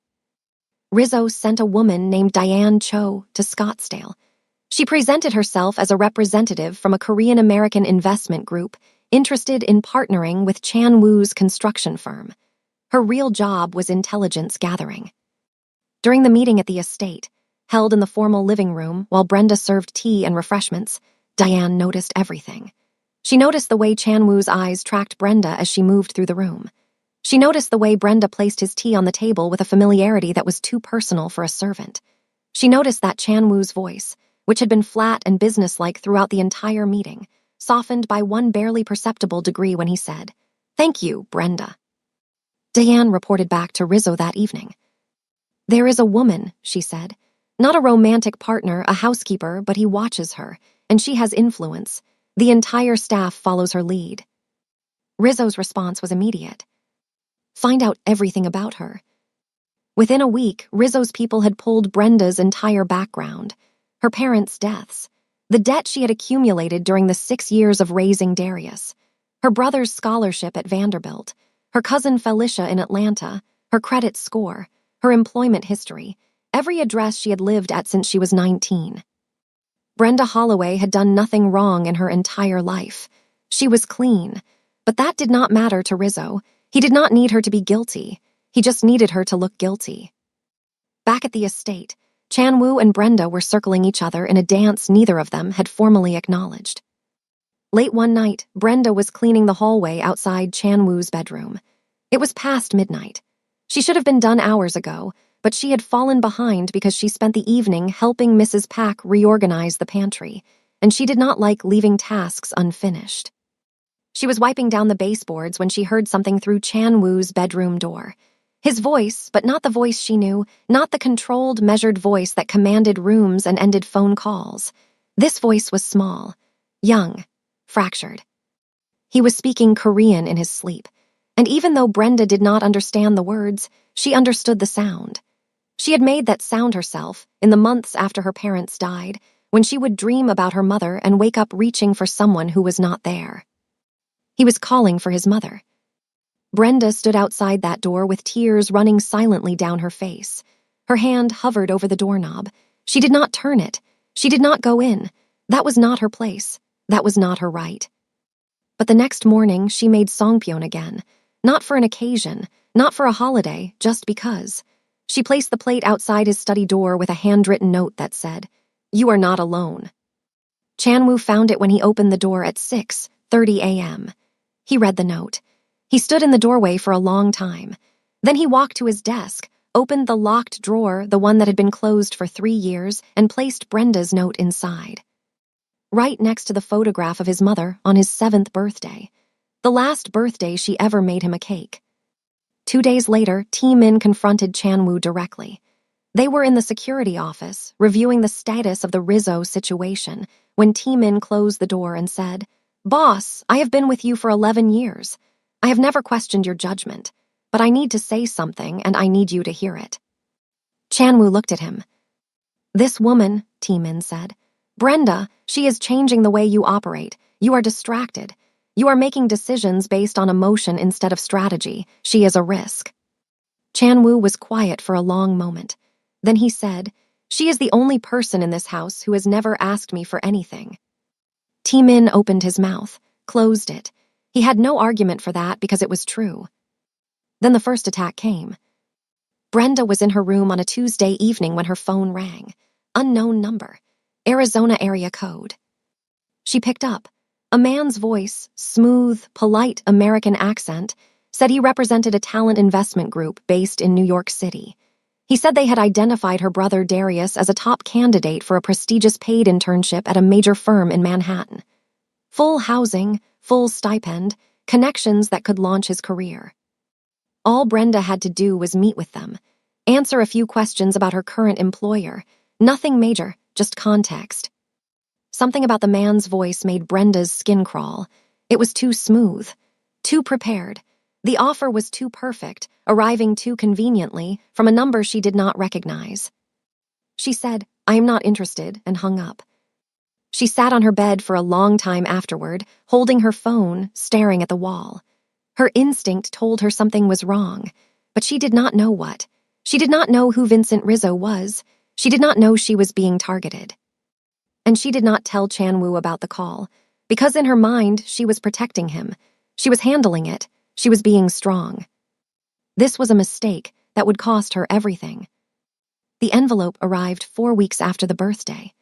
Rizzo sent a woman named Diane Cho to Scottsdale. She presented herself as a representative from a Korean-American investment group interested in partnering with Chan-woo's construction firm. Her real job was intelligence gathering. During the meeting at the estate, held in the formal living room while Brenda served tea and refreshments, Diane noticed everything. She noticed the way Chan-woo's eyes tracked Brenda as she moved through the room. She noticed the way Brenda placed his tea on the table with a familiarity that was too personal for a servant. She noticed that Chan-woo's voice, which had been flat and businesslike throughout the entire meeting, softened by one barely perceptible degree when he said, "Thank you, Brenda." Diane reported back to Rizzo that evening. "There is a woman," she said. "Not a romantic partner, a housekeeper, but he watches her, and she has influence. The entire staff follows her lead." Rizzo's response was immediate. "Find out everything about her." Within a week, Rizzo's people had pulled Brenda's entire background, her parents' deaths, the debt she had accumulated during the 6 years of raising Darius, her brother's scholarship at Vanderbilt, her cousin Felicia in Atlanta, her credit score, her employment history, every address she had lived at since she was 19. Brenda Holloway had done nothing wrong in her entire life. She was clean, but that did not matter to Rizzo. He did not need her to be guilty. He just needed her to look guilty. Back at the estate, Chan-woo and Brenda were circling each other in a dance neither of them had formally acknowledged. Late one night, Brenda was cleaning the hallway outside Chan-woo's bedroom. It was past midnight. She should have been done hours ago, but she had fallen behind because she spent the evening helping Mrs. Pak reorganize the pantry, and she did not like leaving tasks unfinished. She was wiping down the baseboards when she heard something through Chan-woo's bedroom door. His voice, but not the voice she knew, not the controlled, measured voice that commanded rooms and ended phone calls. This voice was small, young, fractured. He was speaking Korean in his sleep, and even though Brenda did not understand the words, she understood the sound. She had made that sound herself in the months after her parents died, when she would dream about her mother and wake up reaching for someone who was not there. He was calling for his mother. Brenda stood outside that door with tears running silently down her face. Her hand hovered over the doorknob. She did not turn it. She did not go in. That was not her place. That was not her right. But the next morning, she made songpyeon again. Not for an occasion, not for a holiday, just because. She placed the plate outside his study door with a handwritten note that said, "You are not alone." Chan-woo found it when he opened the door at 6:30 a.m. He read the note. He stood in the doorway for a long time. Then he walked to his desk, opened the locked drawer, the one that had been closed for 3 years, and placed Brenda's note inside. Right next to the photograph of his mother on his 7th birthday. The last birthday she ever made him a cake. 2 days later, Tae-min confronted Chan-woo directly. They were in the security office, reviewing the status of the Rizzo situation, when Tae-min closed the door and said, "Boss, I have been with you for 11 years. I have never questioned your judgment, but I need to say something and I need you to hear it." Chan-woo looked at him. "This woman," Tae-min said, "Brenda, she is changing the way you operate. You are distracted. You are making decisions based on emotion instead of strategy. She is a risk." Chan-woo was quiet for a long moment. Then he said, "She is the only person in this house who has never asked me for anything." Tae-min opened his mouth, closed it. He had no argument for that because it was true. Then the first attack came. Brenda was in her room on a Tuesday evening when her phone rang. Unknown number. Arizona area code. She picked up. A man's voice, smooth, polite American accent, said he represented a talent investment group based in New York City. He said they had identified her brother Darius as a top candidate for a prestigious paid internship at a major firm in Manhattan. Full housing, full stipend, connections that could launch his career. All Brenda had to do was meet with them, answer a few questions about her current employer. Nothing major, just context. Something about the man's voice made Brenda's skin crawl. It was too smooth, too prepared. The offer was too perfect, arriving too conveniently from a number she did not recognize. She said, "I am not interested," and hung up. She sat on her bed for a long time afterward, holding her phone, staring at the wall. Her instinct told her something was wrong, but she did not know what. She did not know who Vincent Rizzo was. She did not know she was being targeted. And she did not tell Chan-woo about the call, because in her mind she was protecting him. She was handling it. She was being strong. This was a mistake that would cost her everything. The envelope arrived 4 weeks after the birthday.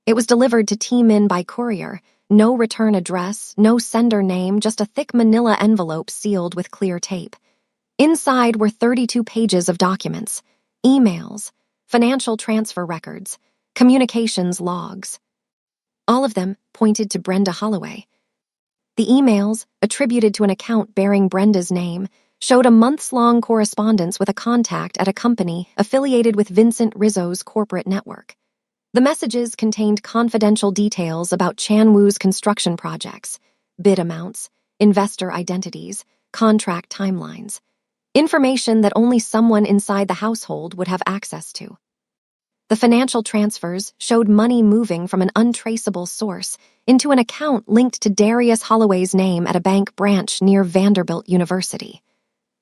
It was delivered to T-Min by courier. No return address, no sender name, just a thick manila envelope sealed with clear tape. Inside were 32 pages of documents, emails, financial transfer records, communications logs. All of them pointed to Brenda Holloway. The emails, attributed to an account bearing Brenda's name, showed a months-long correspondence with a contact at a company affiliated with Vincent Rizzo's corporate network. The messages contained confidential details about Chan-woo's construction projects, bid amounts, investor identities, contract timelines, information that only someone inside the household would have access to. The financial transfers showed money moving from an untraceable source into an account linked to Darius Holloway's name at a bank branch near Vanderbilt University.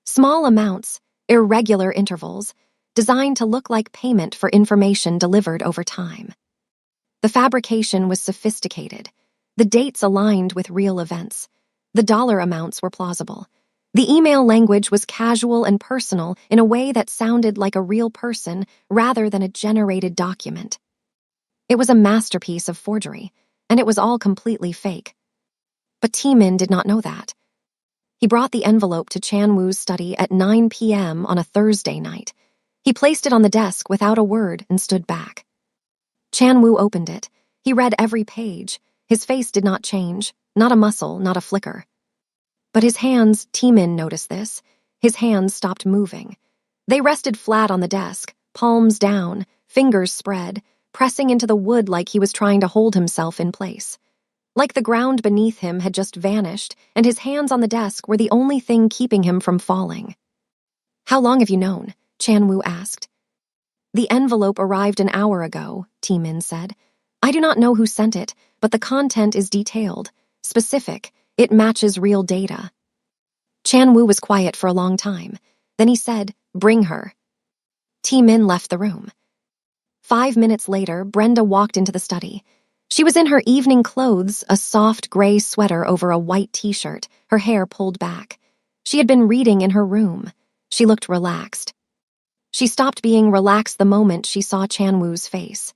Small amounts, irregular intervals, designed to look like payment for information delivered over time. The fabrication was sophisticated. The dates aligned with real events. The dollar amounts were plausible. The email language was casual and personal in a way that sounded like a real person rather than a generated document. It was a masterpiece of forgery, and it was all completely fake. But T-Min did not know that. He brought the envelope to Chan-woo's study at 9 p.m. on a Thursday night. He placed it on the desk without a word and stood back. Chan-woo opened it. He read every page. His face did not change, not a muscle, not a flicker. But his hands, T-Min noticed this, his hands stopped moving. They rested flat on the desk, palms down, fingers spread, pressing into the wood like he was trying to hold himself in place. Like the ground beneath him had just vanished, and his hands on the desk were the only thing keeping him from falling. "How long have you known?" Chan-woo asked. "The envelope arrived an hour ago," T-Min said. "I do not know who sent it, but the content is detailed, specific. It matches real data." Chan-woo was quiet for a long time. Then he said, "Bring her." T-Min left the room. 5 minutes later, Brenda walked into the study. She was in her evening clothes, a soft gray sweater over a white t-shirt, her hair pulled back. She had been reading in her room. She looked relaxed. She stopped being relaxed the moment she saw Chan-woo's face.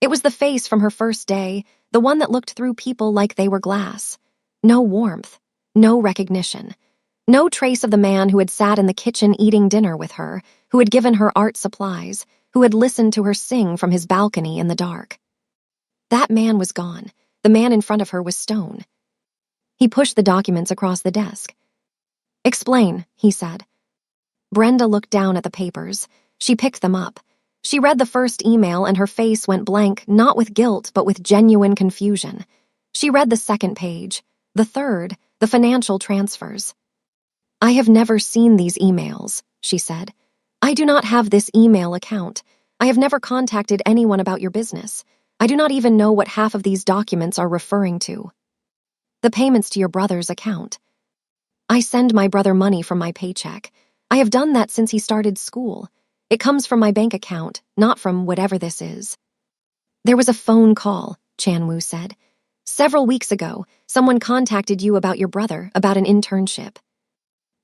It was the face from her first day, the one that looked through people like they were glass. No warmth, no recognition, no trace of the man who had sat in the kitchen eating dinner with her, who had given her art supplies, who had listened to her sing from his balcony in the dark. That man was gone. The man in front of her was stone. He pushed the documents across the desk. "Explain," he said. Brenda looked down at the papers. She picked them up. She read the first email and her face went blank, not with guilt, but with genuine confusion. She read the second page. The third, the financial transfers. "I have never seen these emails," she said. "I do not have this email account. I have never contacted anyone about your business. I do not even know what half of these documents are referring to. The payments to your brother's account. I send my brother money from my paycheck. I have done that since he started school. It comes from my bank account, not from whatever this is." "There was a phone call," Chan-woo said. "Several weeks ago, someone contacted you about your brother, about an internship."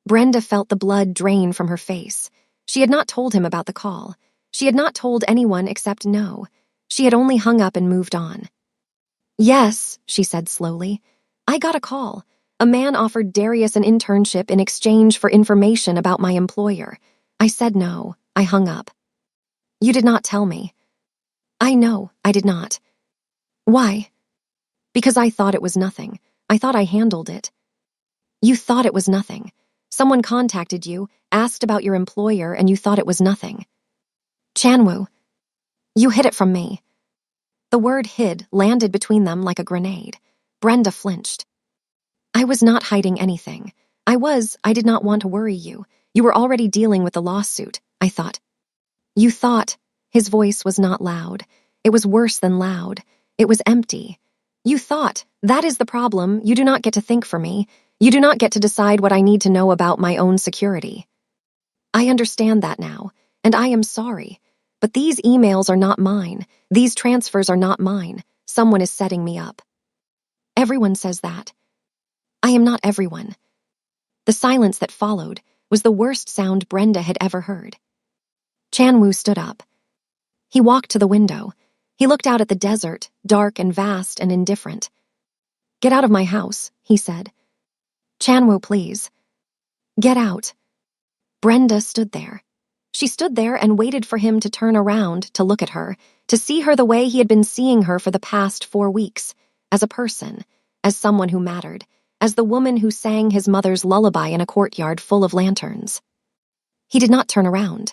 Brenda felt the blood drain from her face. She had not told him about the call. She had not told anyone except No. She had only hung up and moved on. "Yes," she said slowly. "I got a call. A man offered Darius an internship in exchange for information about my employer. I said no. I hung up." "You did not tell me." "I know, I did not." "Why?" "Because I thought it was nothing. I thought I handled it." "You thought it was nothing. Someone contacted you, asked about your employer, and you thought it was nothing." "Chan-woo, you hid it from me." The word hid landed between them like a grenade. Brenda flinched. "I was not hiding anything. I did not want to worry you. You were already dealing with the lawsuit, I thought." "You thought." His voice was not loud. It was worse than loud. It was empty. "You thought. That is the problem. You do not get to think for me. You do not get to decide what I need to know about my own security." "I understand that now, and I am sorry. But these emails are not mine. These transfers are not mine. Someone is setting me up." "Everyone says that." "I am not everyone." The silence that followed was the worst sound Brenda had ever heard. Chan-woo stood up. He walked to the window. He looked out at the desert, dark and vast and indifferent. "Get out of my house," he said. "Chanwoo, please." "Get out." Brenda stood there. She stood there and waited for him to turn around, to look at her, to see her the way he had been seeing her for the past 4 weeks, as a person, as someone who mattered, as the woman who sang his mother's lullaby in a courtyard full of lanterns. He did not turn around.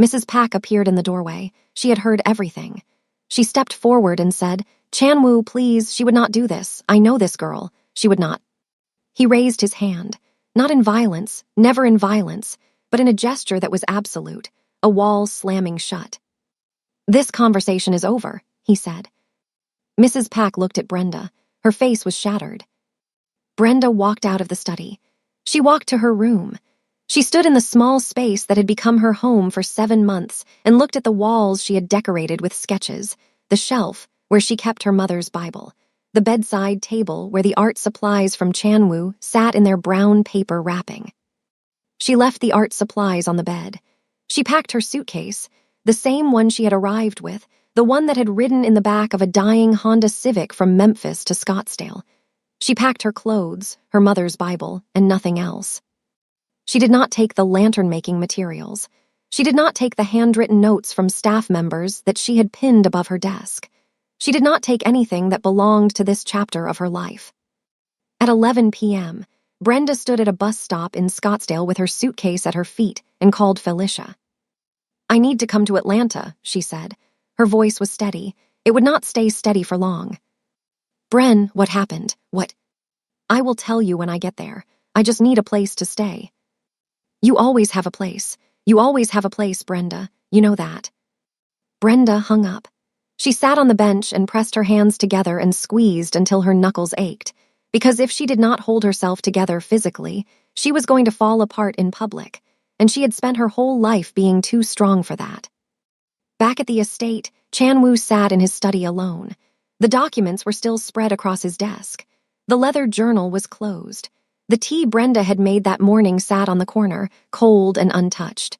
Mrs. Pack appeared in the doorway. She had heard everything. She stepped forward and said, "Chanwoo, please, she would not do this. I know this girl. She would not." He raised his hand, not in violence, never in violence, but in a gesture that was absolute, a wall slamming shut. "This conversation is over," he said. Mrs. Pack looked at Brenda. Her face was shattered. Brenda walked out of the study. She walked to her room. She stood in the small space that had become her home for 7 months and looked at the walls she had decorated with sketches, the shelf where she kept her mother's Bible, the bedside table where the art supplies from Chanwoo sat in their brown paper wrapping. She left the art supplies on the bed. She packed her suitcase, the same one she had arrived with, the one that had ridden in the back of a dying Honda Civic from Memphis to Scottsdale. She packed her clothes, her mother's Bible, and nothing else. She did not take the lantern-making materials. She did not take the handwritten notes from staff members that she had pinned above her desk. She did not take anything that belonged to this chapter of her life. At 11 p.m., Brenda stood at a bus stop in Scottsdale with her suitcase at her feet and called Felicia. "I need to come to Atlanta," she said. Her voice was steady. It would not stay steady for long. "Bren, what happened? What?" "I will tell you when I get there. I just need a place to stay." "You always have a place. You always have a place, Brenda. You know that." Brenda hung up. She sat on the bench and pressed her hands together and squeezed until her knuckles ached, because if she did not hold herself together physically, she was going to fall apart in public, and she had spent her whole life being too strong for that. Back at the estate, Chanwoo sat in his study alone. The documents were still spread across his desk. The leather journal was closed. The tea Brenda had made that morning sat on the corner, cold and untouched.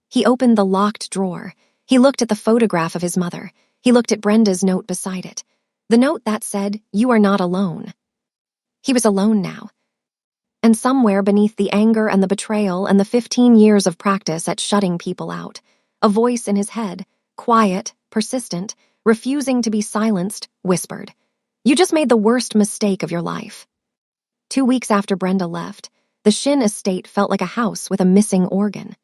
He opened the locked drawer. He looked at the photograph of his mother. He looked at Brenda's note beside it. The note that said, "You are not alone." He was alone now. And somewhere beneath the anger and the betrayal and the 15 years of practice at shutting people out, a voice in his head, quiet, persistent, refusing to be silenced, whispered, "You just made the worst mistake of your life." 2 weeks after Brenda left, the Shin estate felt like a house with a missing organ.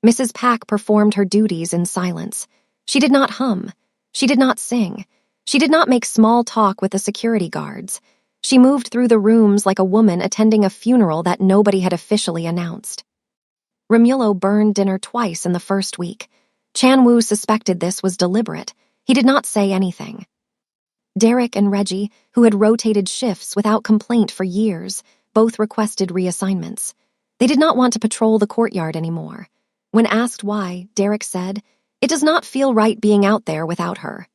Mrs. Pack performed her duties in silence. She did not hum. She did not sing. She did not make small talk with the security guards. She moved through the rooms like a woman attending a funeral that nobody had officially announced. Romulo burned dinner twice in the first week. Chanwoo suspected this was deliberate. He did not say anything. Derek and Reggie, who had rotated shifts without complaint for years, both requested reassignments. They did not want to patrol the courtyard anymore. When asked why, Derek said, "It does not feel right being out there without her."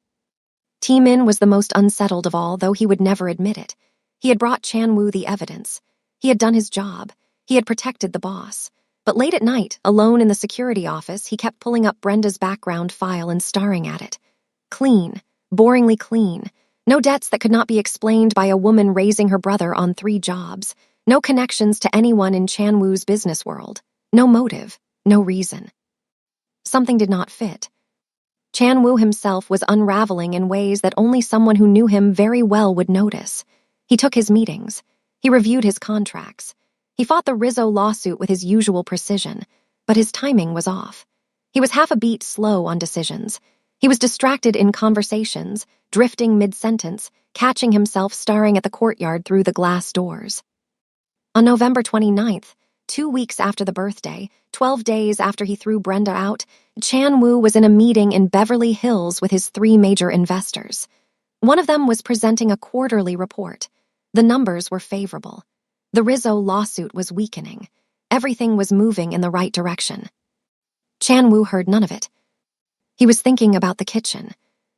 T-Min was the most unsettled of all, though he would never admit it. He had brought Chanwoo the evidence. He had done his job. He had protected the boss. But late at night, alone in the security office, he kept pulling up Brenda's background file and staring at it. Clean, boringly clean. No debts that could not be explained by a woman raising her brother on 3 jobs. No connections to anyone in Chanwoo's business world. No motive. No reason. Something did not fit. Chanwoo himself was unraveling in ways that only someone who knew him very well would notice. He took his meetings. He reviewed his contracts. He fought the Rizzo lawsuit with his usual precision, but his timing was off. He was half a beat slow on decisions. He was distracted in conversations, drifting mid-sentence, catching himself staring at the courtyard through the glass doors. On November 29th, 2 weeks after the birthday, 12 days after he threw Brenda out, Chanwoo was in a meeting in Beverly Hills with his 3 major investors. One of them was presenting a quarterly report. The numbers were favorable. The Rizzo lawsuit was weakening. Everything was moving in the right direction. Chanwoo heard none of it. He was thinking about the kitchen.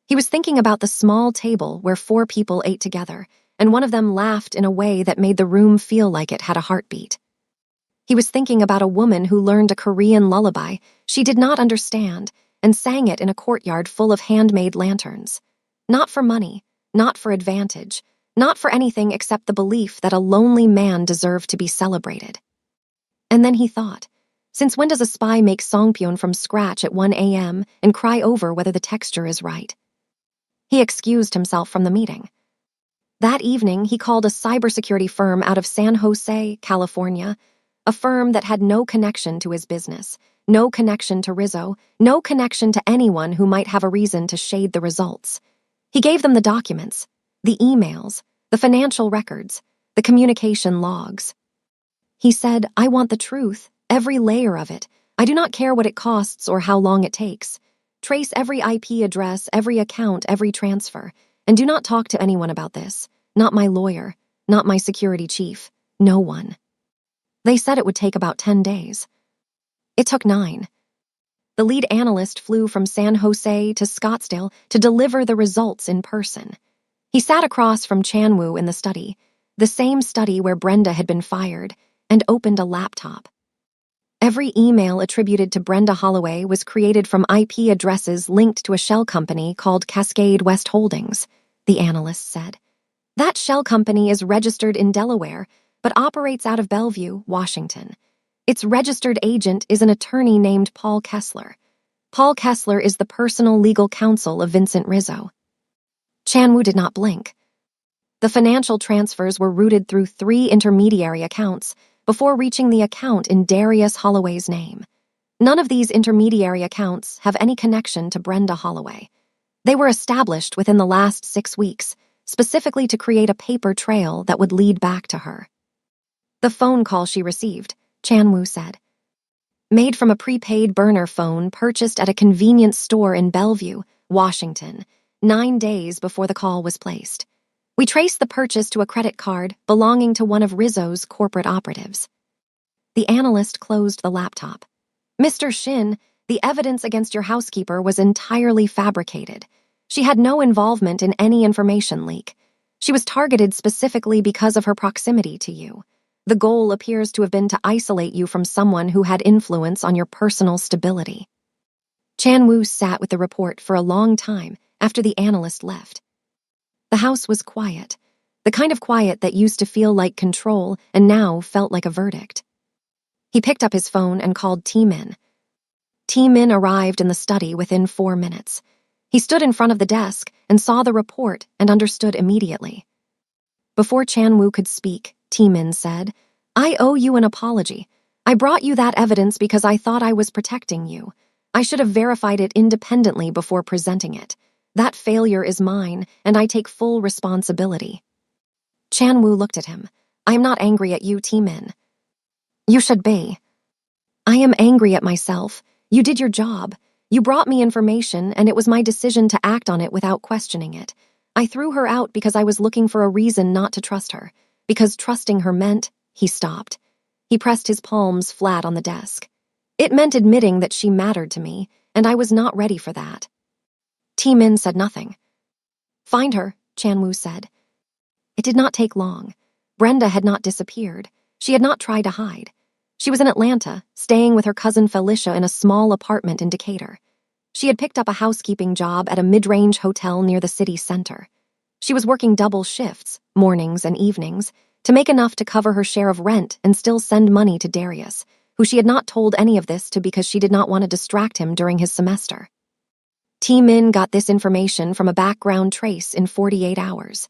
He was thinking about the small table where 4 people ate together, and one of them laughed in a way that made the room feel like it had a heartbeat. He was thinking about a woman who learned a Korean lullaby she did not understand, and sang it in a courtyard full of handmade lanterns. Not for money, not for advantage, not for anything except the belief that a lonely man deserved to be celebrated. And then he thought, since when does a spy make songpyeon from scratch at 1 a.m. and cry over whether the texture is right? He excused himself from the meeting. That evening, he called a cybersecurity firm out of San Jose, California, a firm that had no connection to his business, no connection to Rizzo, no connection to anyone who might have a reason to shade the results. He gave them the documents, the emails, the financial records, the communication logs. He said, I want the truth, every layer of it. I do not care what it costs or how long it takes. Trace every IP address, every account, every transfer. And do not talk to anyone about this. Not my lawyer, not my security chief, no one. They said it would take about 10 days. It took 9. The lead analyst flew from San Jose to Scottsdale to deliver the results in person. He sat across from Chan-woo in the study, the same study where Brenda had been fired, and opened a laptop. Every email attributed to Brenda Holloway was created from IP addresses linked to a shell company called Cascade West Holdings, the analyst said. That shell company is registered in Delaware, but operates out of Bellevue, Washington. Its registered agent is an attorney named Paul Kessler. Paul Kessler is the personal legal counsel of Vincent Rizzo. Chan-woo did not blink. The financial transfers were routed through 3 intermediary accounts before reaching the account in Darius Holloway's name. None of these intermediary accounts have any connection to Brenda Holloway. They were established within the last 6 weeks, specifically to create a paper trail that would lead back to her. The phone call she received, Chan-woo said. Made from a prepaid burner phone purchased at a convenience store in Bellevue, Washington, 9 days before the call was placed. We traced the purchase to a credit card belonging to one of Rizzo's corporate operatives. The analyst closed the laptop. Mr. Shin, the evidence against your housekeeper was entirely fabricated. She had no involvement in any information leak. She was targeted specifically because of her proximity to you. The goal appears to have been to isolate you from someone who had influence on your personal stability. Chan-woo sat with the report for a long time after the analyst left. The house was quiet, the kind of quiet that used to feel like control and now felt like a verdict. He picked up his phone and called T-Min. T-Min arrived in the study within 4 minutes. He stood in front of the desk and saw the report and understood immediately. Before Chan-woo could speak, T-Min said, I owe you an apology. I brought you that evidence because I thought I was protecting you. I should have verified it independently before presenting it. That failure is mine, and I take full responsibility. Chan-woo looked at him. I am not angry at you, T-Min. You should be. I am angry at myself. You did your job. You brought me information, and it was my decision to act on it without questioning it. I threw her out because I was looking for a reason not to trust her. Because trusting her meant, he stopped. He pressed his palms flat on the desk. It meant admitting that she mattered to me, and I was not ready for that. T-Min said nothing. Find her, Chan-woo said. It did not take long. Brenda had not disappeared. She had not tried to hide. She was in Atlanta, staying with her cousin Felicia in a small apartment in Decatur. She had picked up a housekeeping job at a mid-range hotel near the city center. She was working double shifts, mornings and evenings, to make enough to cover her share of rent and still send money to Darius, who she had not told any of this to because she did not want to distract him during his semester. T-Min got this information from a background trace in 48 hours.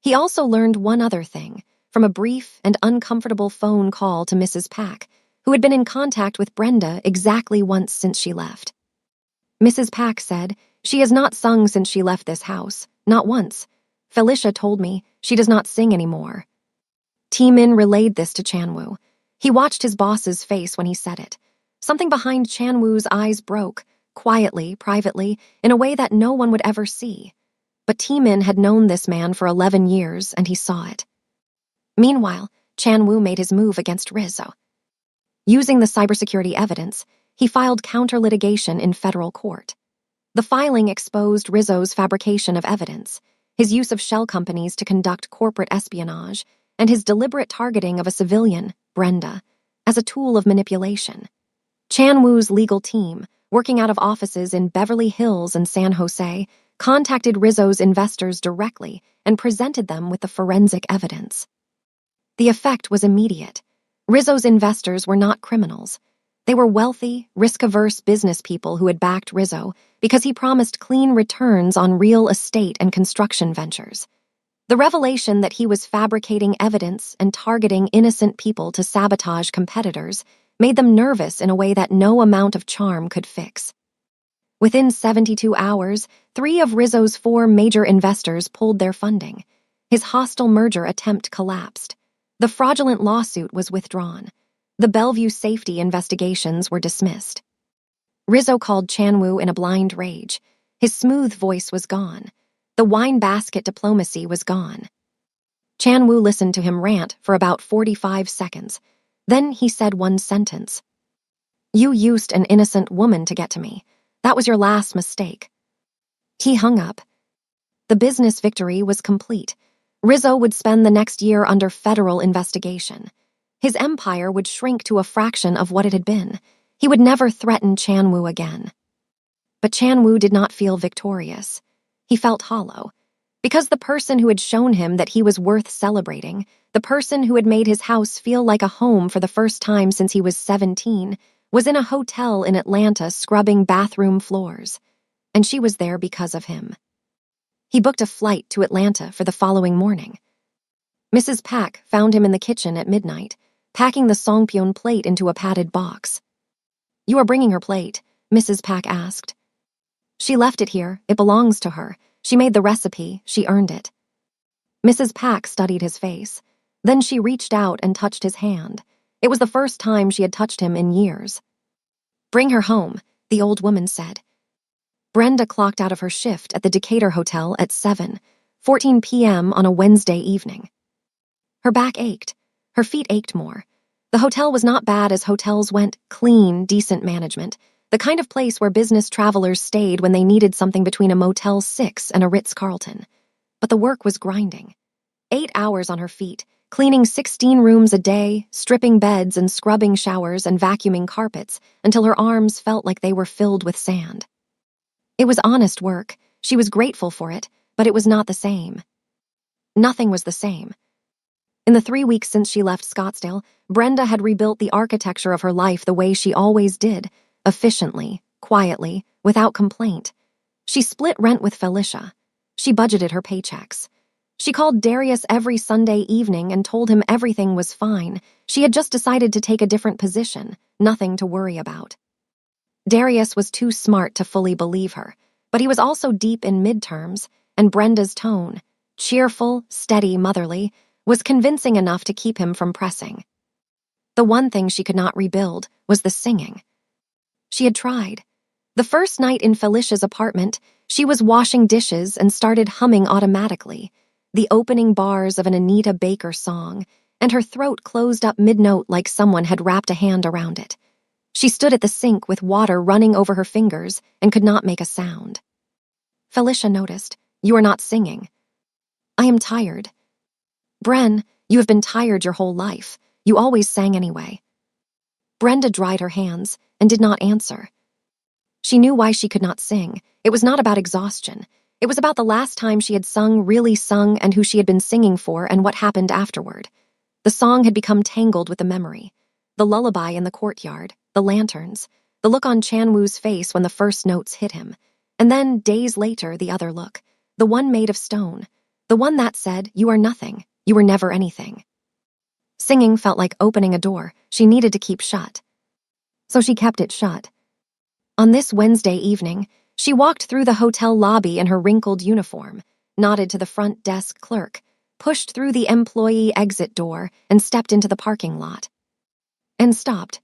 He also learned one other thing, from a brief and uncomfortable phone call to Mrs. Pack, who had been in contact with Brenda exactly once since she left. Mrs. Pack said, she has not sung since she left this house, not once. Felicia told me she does not sing anymore. T-Min relayed this to Chan-woo. He watched his boss's face when he said it. Something behind Chan-woo's eyes broke, quietly, privately, in a way that no one would ever see. But T-Min had known this man for 11 years, and he saw it. Meanwhile, Chan-woo made his move against Rizzo. Using the cybersecurity evidence, he filed counter-litigation in federal court. The filing exposed Rizzo's fabrication of evidence, his use of shell companies to conduct corporate espionage, and his deliberate targeting of a civilian, Brenda, as a tool of manipulation. Chan-woo's legal team, working out of offices in Beverly Hills and San Jose, contacted Rizzo's investors directly and presented them with the forensic evidence. The effect was immediate. Rizzo's investors were not criminals. They were wealthy, risk-averse business people who had backed Rizzo because he promised clean returns on real estate and construction ventures. The revelation that he was fabricating evidence and targeting innocent people to sabotage competitors made them nervous in a way that no amount of charm could fix. Within 72 hours, 3 of Rizzo's 4 major investors pulled their funding. His hostile merger attempt collapsed. The fraudulent lawsuit was withdrawn. The Bellevue safety investigations were dismissed. Rizzo called Chanwoo in a blind rage. His smooth voice was gone. The wine basket diplomacy was gone. Chanwoo listened to him rant for about 45 seconds. Then he said one sentence. "You used an innocent woman to get to me. That was your last mistake." He hung up. The business victory was complete. Rizzo would spend the next year under federal investigation. His empire would shrink to a fraction of what it had been. He would never threaten Chanwoo again. But Chanwoo did not feel victorious. He felt hollow. Because the person who had shown him that he was worth celebrating, the person who had made his house feel like a home for the first time since he was 17, was in a hotel in Atlanta scrubbing bathroom floors. And she was there because of him. He booked a flight to Atlanta for the following morning. Mrs. Pak found him in the kitchen at midnight, packing the songpyeon plate into a padded box. "You are bringing her plate?" Mrs. Pak asked. "She left it here. It belongs to her. She made the recipe. She earned it." Mrs. Pak studied his face. Then she reached out and touched his hand. It was the first time she had touched him in years. "Bring her home," the old woman said. Brenda clocked out of her shift at the Decatur Hotel at 7:14 p.m. on a Wednesday evening. Her back ached. Her feet ached more. The hotel was not bad as hotels went, clean, decent management, the kind of place where business travelers stayed when they needed something between a Motel 6 and a Ritz-Carlton. But the work was grinding. 8 hours on her feet, cleaning 16 rooms a day, stripping beds and scrubbing showers and vacuuming carpets until her arms felt like they were filled with sand. It was honest work. She was grateful for it, but it was not the same. Nothing was the same. In the 3 weeks since she left Scottsdale, Brenda had rebuilt the architecture of her life the way she always did, efficiently, quietly, without complaint. She split rent with Felicia. She budgeted her paychecks. She called Darius every Sunday evening and told him everything was fine. She had just decided to take a different position, nothing to worry about. Darius was too smart to fully believe her, but he was also deep in midterms, and Brenda's tone, cheerful, steady, motherly, was convincing enough to keep him from pressing. The one thing she could not rebuild was the singing. She had tried. The first night in Felicia's apartment, she was washing dishes and started humming automatically, the opening bars of an Anita Baker song, and her throat closed up mid-note like someone had wrapped a hand around it. She stood at the sink with water running over her fingers and could not make a sound. Felicia noticed, "You are not singing." "I am tired." "Bren, you have been tired your whole life. You always sang anyway." Brenda dried her hands and did not answer. She knew why she could not sing. It was not about exhaustion. It was about the last time she had really sung, and who she had been singing for and what happened afterward. The song had become tangled with the memory. The lullaby in the courtyard, the lanterns, the look on Chanwoo's face when the first notes hit him, and then, days later, the other look, the one made of stone, the one that said, "You are nothing, you were never anything." Singing felt like opening a door she needed to keep shut. So she kept it shut. On this Wednesday evening, she walked through the hotel lobby in her wrinkled uniform, nodded to the front desk clerk, pushed through the employee exit door, and stepped into the parking lot. And stopped.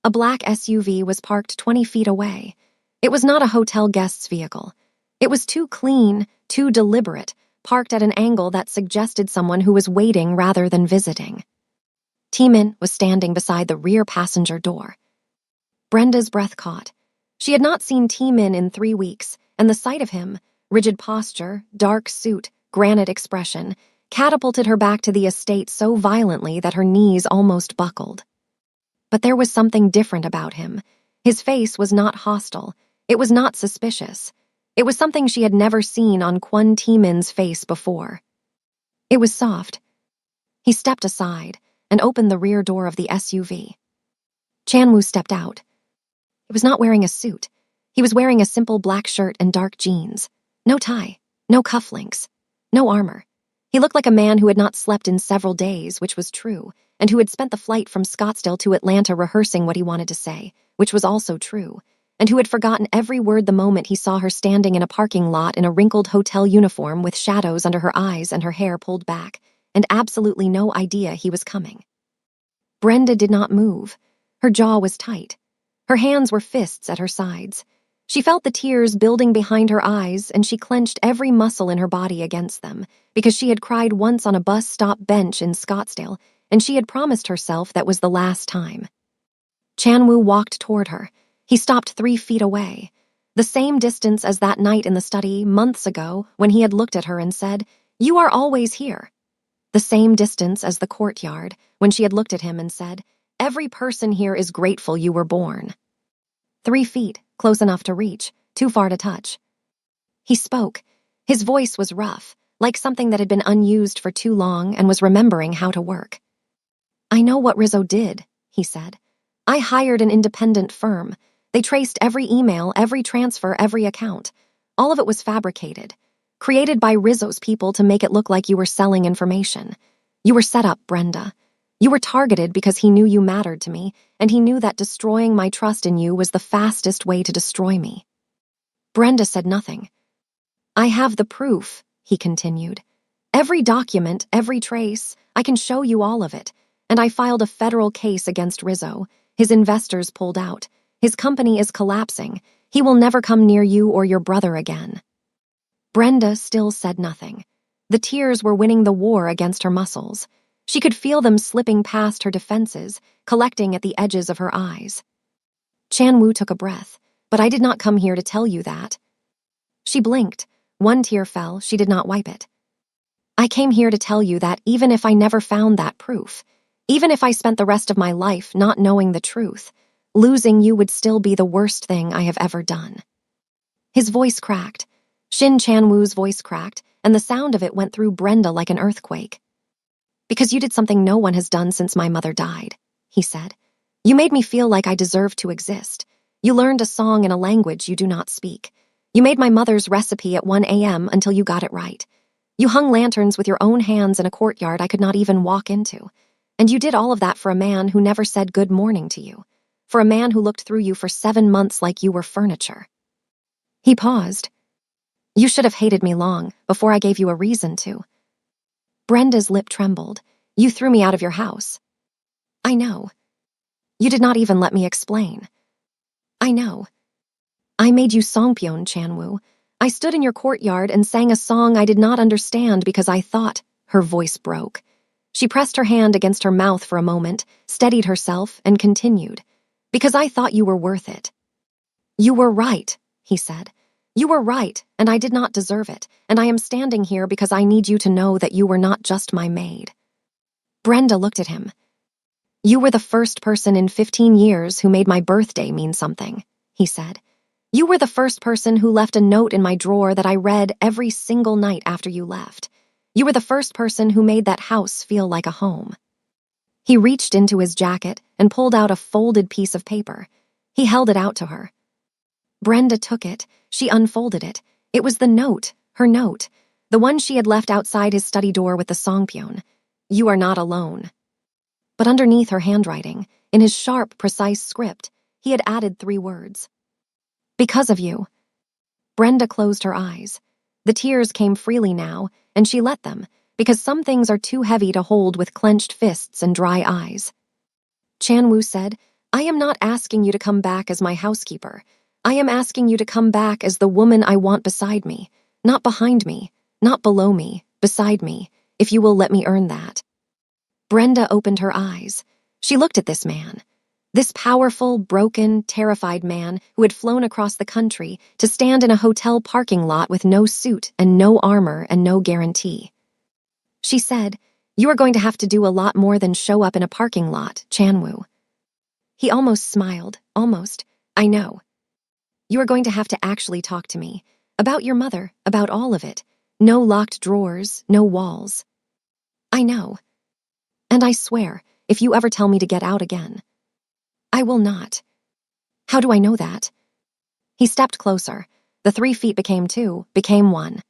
A black SUV was parked 20 feet away. It was not a hotel guest's vehicle. It was too clean, too deliberate, parked at an angle that suggested someone who was waiting rather than visiting. T-Min was standing beside the rear passenger door. Brenda's breath caught. She had not seen T-Min in 3 weeks, and the sight of him, rigid posture, dark suit, granite expression, catapulted her back to the estate so violently that her knees almost buckled. But there was something different about him. His face was not hostile. It was not suspicious. It was something she had never seen on Kwon Tae-min's face before. It was soft. He stepped aside and opened the rear door of the SUV. Chan-woo stepped out. He was not wearing a suit. He was wearing a simple black shirt and dark jeans. No tie, no cufflinks, no armor. He looked like a man who had not slept in several days, which was true, and who had spent the flight from Scottsdale to Atlanta rehearsing what he wanted to say, which was also true, and who had forgotten every word the moment he saw her standing in a parking lot in a wrinkled hotel uniform with shadows under her eyes and her hair pulled back, and absolutely no idea he was coming. Brenda did not move. Her jaw was tight. Her hands were fists at her sides. She felt the tears building behind her eyes, and she clenched every muscle in her body against them, because she had cried once on a bus stop bench in Scottsdale, and she had promised herself that was the last time. Chan-woo walked toward her. He stopped 3 feet away, the same distance as that night in the study months ago when he had looked at her and said, "You are always here." The same distance as the courtyard when she had looked at him and said, "Every person here is grateful you were born." 3 feet, close enough to reach, too far to touch. He spoke. His voice was rough, like something that had been unused for too long and was remembering how to work. "I know what Rizzo did," he said. "I hired an independent firm. They traced every email, every transfer, every account. All of it was fabricated, created by Rizzo's people to make it look like you were selling information. You were set up, Brenda. You were targeted because he knew you mattered to me, and he knew that destroying my trust in you was the fastest way to destroy me." Brenda said nothing. "I have the proof," he continued. "Every document, every trace, I can show you all of it. And I filed a federal case against Rizzo. His investors pulled out. His company is collapsing. He will never come near you or your brother again." Brenda still said nothing. The tears were winning the war against her muscles. She could feel them slipping past her defenses, collecting at the edges of her eyes. Chan-woo took a breath. "But I did not come here to tell you that." She blinked. 1 tear fell. She did not wipe it. "I came here to tell you that even if I never found that proof, even if I spent the rest of my life not knowing the truth, losing you would still be the worst thing I have ever done." His voice cracked. Shin Chan-woo's voice cracked, and the sound of it went through Brenda like an earthquake. "Because you did something no one has done since my mother died," he said. "You made me feel like I deserved to exist. You learned a song in a language you do not speak. You made my mother's recipe at 1 a.m. until you got it right. You hung lanterns with your own hands in a courtyard I could not even walk into. And you did all of that for a man who never said good morning to you. For a man who looked through you for 7 months like you were furniture." He paused. "You should have hated me long before I gave you a reason to." Brenda's lip trembled. "You threw me out of your house." "I know. You did not even let me explain." "I know. I made you Songpyeon, Chan-woo. I stood in your courtyard and sang a song I did not understand because I thought—" Her voice broke. She pressed her hand against her mouth for a moment, steadied herself, and continued. "Because I thought you were worth it." "You were right," he said. "You were right, and I did not deserve it, and I am standing here because I need you to know that you were not just my maid." Brenda looked at him. "You were the first person in 15 years who made my birthday mean something," he said. "You were the first person who left a note in my drawer that I read every single night after you left. You were the first person who made that house feel like a home." He reached into his jacket and pulled out a folded piece of paper. He held it out to her. Brenda took it. She unfolded it. It was the note, her note, the one she had left outside his study door with the Songpyeon. "You are not alone." But underneath her handwriting, in his sharp, precise script, he had added 3 words. "Because of you." Brenda closed her eyes. The tears came freely now, and she let them, because some things are too heavy to hold with clenched fists and dry eyes. Chan-woo said, "I am not asking you to come back as my housekeeper. I am asking you to come back as the woman I want beside me, not behind me, not below me, beside me, if you will let me earn that." Brenda opened her eyes. She looked at this man. This powerful, broken, terrified man who had flown across the country to stand in a hotel parking lot with no suit and no armor and no guarantee. She said, "You are going to have to do a lot more than show up in a parking lot, Chan-woo." He almost smiled, almost. I know. You are going to have to actually talk to me. About your mother, about all of it. No locked drawers, no walls. I know. And I swear, if you ever tell me to get out again, I will not. How do I know that? He stepped closer. The 3 feet became 2, became 1.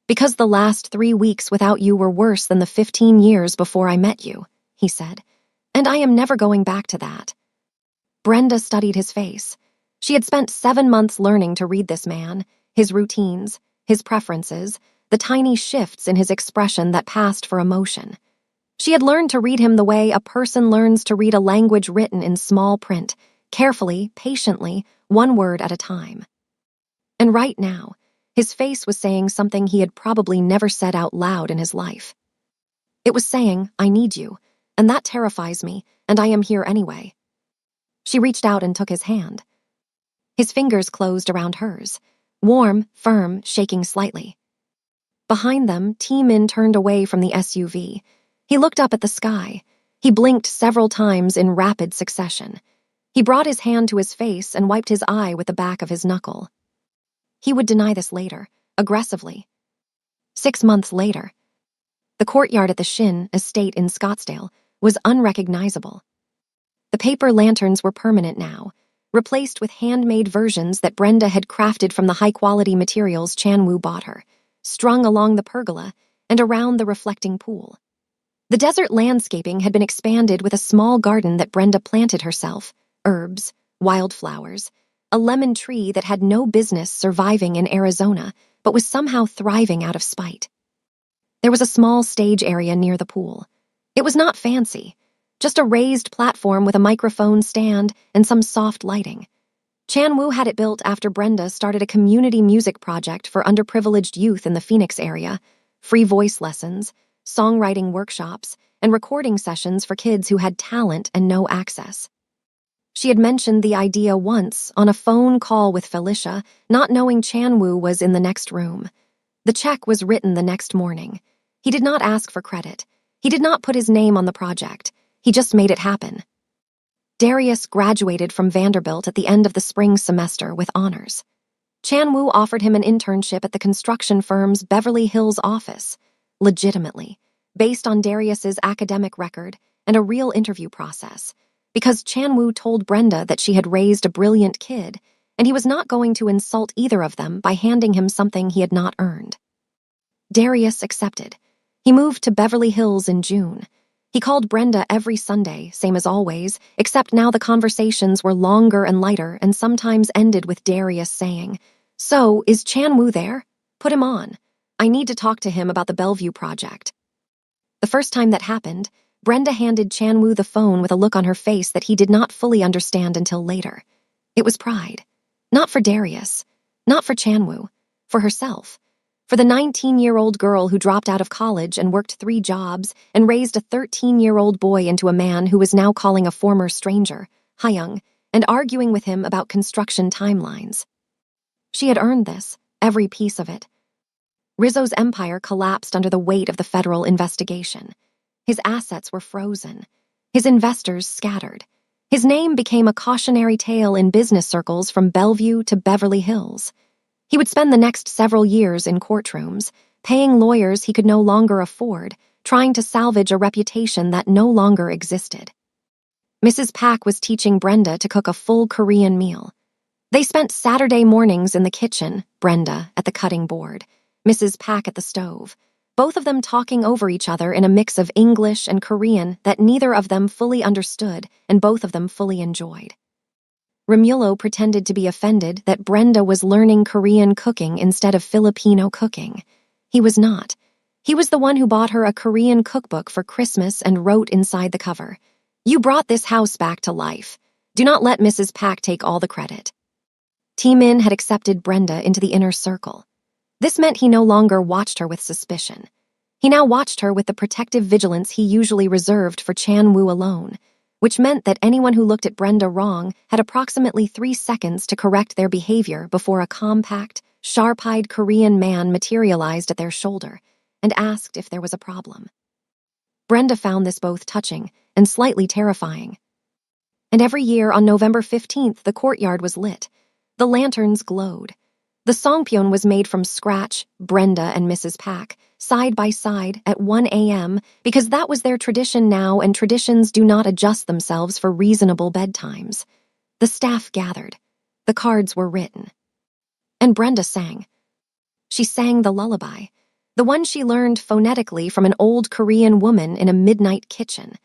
Because the last 3 weeks without you were worse than the 15 years before I met you, he said. And I am never going back to that. Brenda studied his face. She had spent 7 months learning to read this man, his routines, his preferences, the tiny shifts in his expression that passed for emotion. She had learned to read him the way a person learns to read a language written in small print, carefully, patiently, one word at a time. And right now, his face was saying something he had probably never said out loud in his life. It was saying, I need you, and that terrifies me, and I am here anyway. She reached out and took his hand. His fingers closed around hers, warm, firm, shaking slightly. Behind them, T-Min turned away from the SUV. He looked up at the sky. He blinked several times in rapid succession. He brought his hand to his face and wiped his eye with the back of his knuckle. He would deny this later, aggressively. 6 months later, the courtyard at the Shin estate in Scottsdale was unrecognizable. The paper lanterns were permanent now, replaced with handmade versions that Brenda had crafted from the high-quality materials Chan-woo bought her, strung along the pergola and around the reflecting pool. The desert landscaping had been expanded with a small garden that Brenda planted herself, herbs, wildflowers, a lemon tree that had no business surviving in Arizona but was somehow thriving out of spite. There was a small stage area near the pool. It was not fancy, just a raised platform with a microphone stand and some soft lighting. Chan-woo had it built after Brenda started a community music project for underprivileged youth in the Phoenix area, free voice lessons, songwriting workshops, and recording sessions for kids who had talent and no access. She had mentioned the idea once on a phone call with Felicia, not knowing Chan-woo was in the next room. The check was written the next morning. He did not ask for credit. He did not put his name on the project. He just made it happen. Darius graduated from Vanderbilt at the end of the spring semester with honors. Chan-woo offered him an internship at the construction firm's Beverly Hills office, legitimately, based on Darius's academic record and a real interview process, because Chan-woo told Brenda that she had raised a brilliant kid, and he was not going to insult either of them by handing him something he had not earned. Darius accepted. He moved to Beverly Hills in June. He called Brenda every Sunday, same as always, except now the conversations were longer and lighter and sometimes ended with Darius saying, "So, is Chan-woo there? Put him on. I need to talk to him about the Bellevue project." The first time that happened, Brenda handed Chan-woo the phone with a look on her face that he did not fully understand until later. It was pride. Not for Darius. Not for Chan-woo. For herself. For the 19-year-old girl who dropped out of college and worked 3 jobs and raised a 13-year-old boy into a man who was now calling a former stranger, Hyung, and arguing with him about construction timelines. She had earned this, every piece of it. Rizzo's empire collapsed under the weight of the federal investigation. His assets were frozen. His investors scattered. His name became a cautionary tale in business circles from Bellevue to Beverly Hills. He would spend the next several years in courtrooms, paying lawyers he could no longer afford, trying to salvage a reputation that no longer existed. Mrs. Pak was teaching Brenda to cook a full Korean meal. They spent Saturday mornings in the kitchen, Brenda at the cutting board, Mrs. Pak at the stove, both of them talking over each other in a mix of English and Korean that neither of them fully understood and both of them fully enjoyed. Romulo pretended to be offended that Brenda was learning Korean cooking instead of Filipino cooking. He was not. He was the one who bought her a Korean cookbook for Christmas and wrote inside the cover, "You brought this house back to life. Do not let Mrs. Pak take all the credit." T-Min had accepted Brenda into the inner circle. This meant he no longer watched her with suspicion. He now watched her with the protective vigilance he usually reserved for Chan-woo alone, which meant that anyone who looked at Brenda wrong had approximately 3 seconds to correct their behavior before a compact, sharp-eyed Korean man materialized at their shoulder and asked if there was a problem. Brenda found this both touching and slightly terrifying. And every year on November 15th, the courtyard was lit. The lanterns glowed. The songpyeon was made from scratch, Brenda and Mrs. Pack, side by side at 1 a.m., because that was their tradition now, and traditions do not adjust themselves for reasonable bedtimes. The staff gathered. The cards were written. And Brenda sang. She sang the lullaby, the one she learned phonetically from an old Korean woman in a midnight kitchen,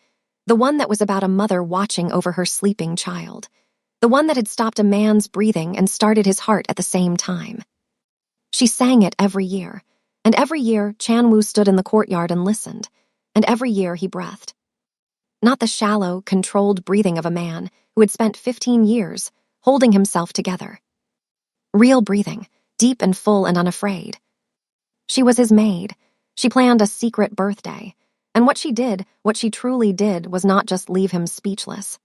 the one that was about a mother watching over her sleeping child, the one that had stopped a man's breathing and started his heart at the same time. She sang it every year, and every year Chan-woo stood in the courtyard and listened, and every year he breathed. Not the shallow, controlled breathing of a man who had spent 15 years holding himself together. Real breathing, deep and full and unafraid. She was his maid. She planned a secret birthday, and what she truly did, was not just leave him speechless.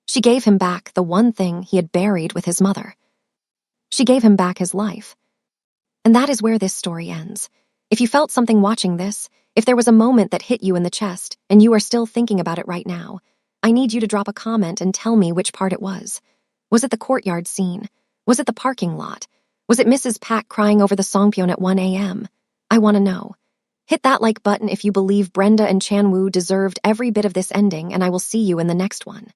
She gave him back the one thing he had buried with his mother. She gave him back his life. And that is where this story ends. If you felt something watching this, if there was a moment that hit you in the chest and you are still thinking about it right now, I need you to drop a comment and tell me which part it was. Was it the courtyard scene? Was it the parking lot? Was it Mrs. Pack crying over the songpyeon at 1 a.m.? I want to know. Hit that like button if you believe Brenda and Chan-woo deserved every bit of this ending, and I will see you in the next one.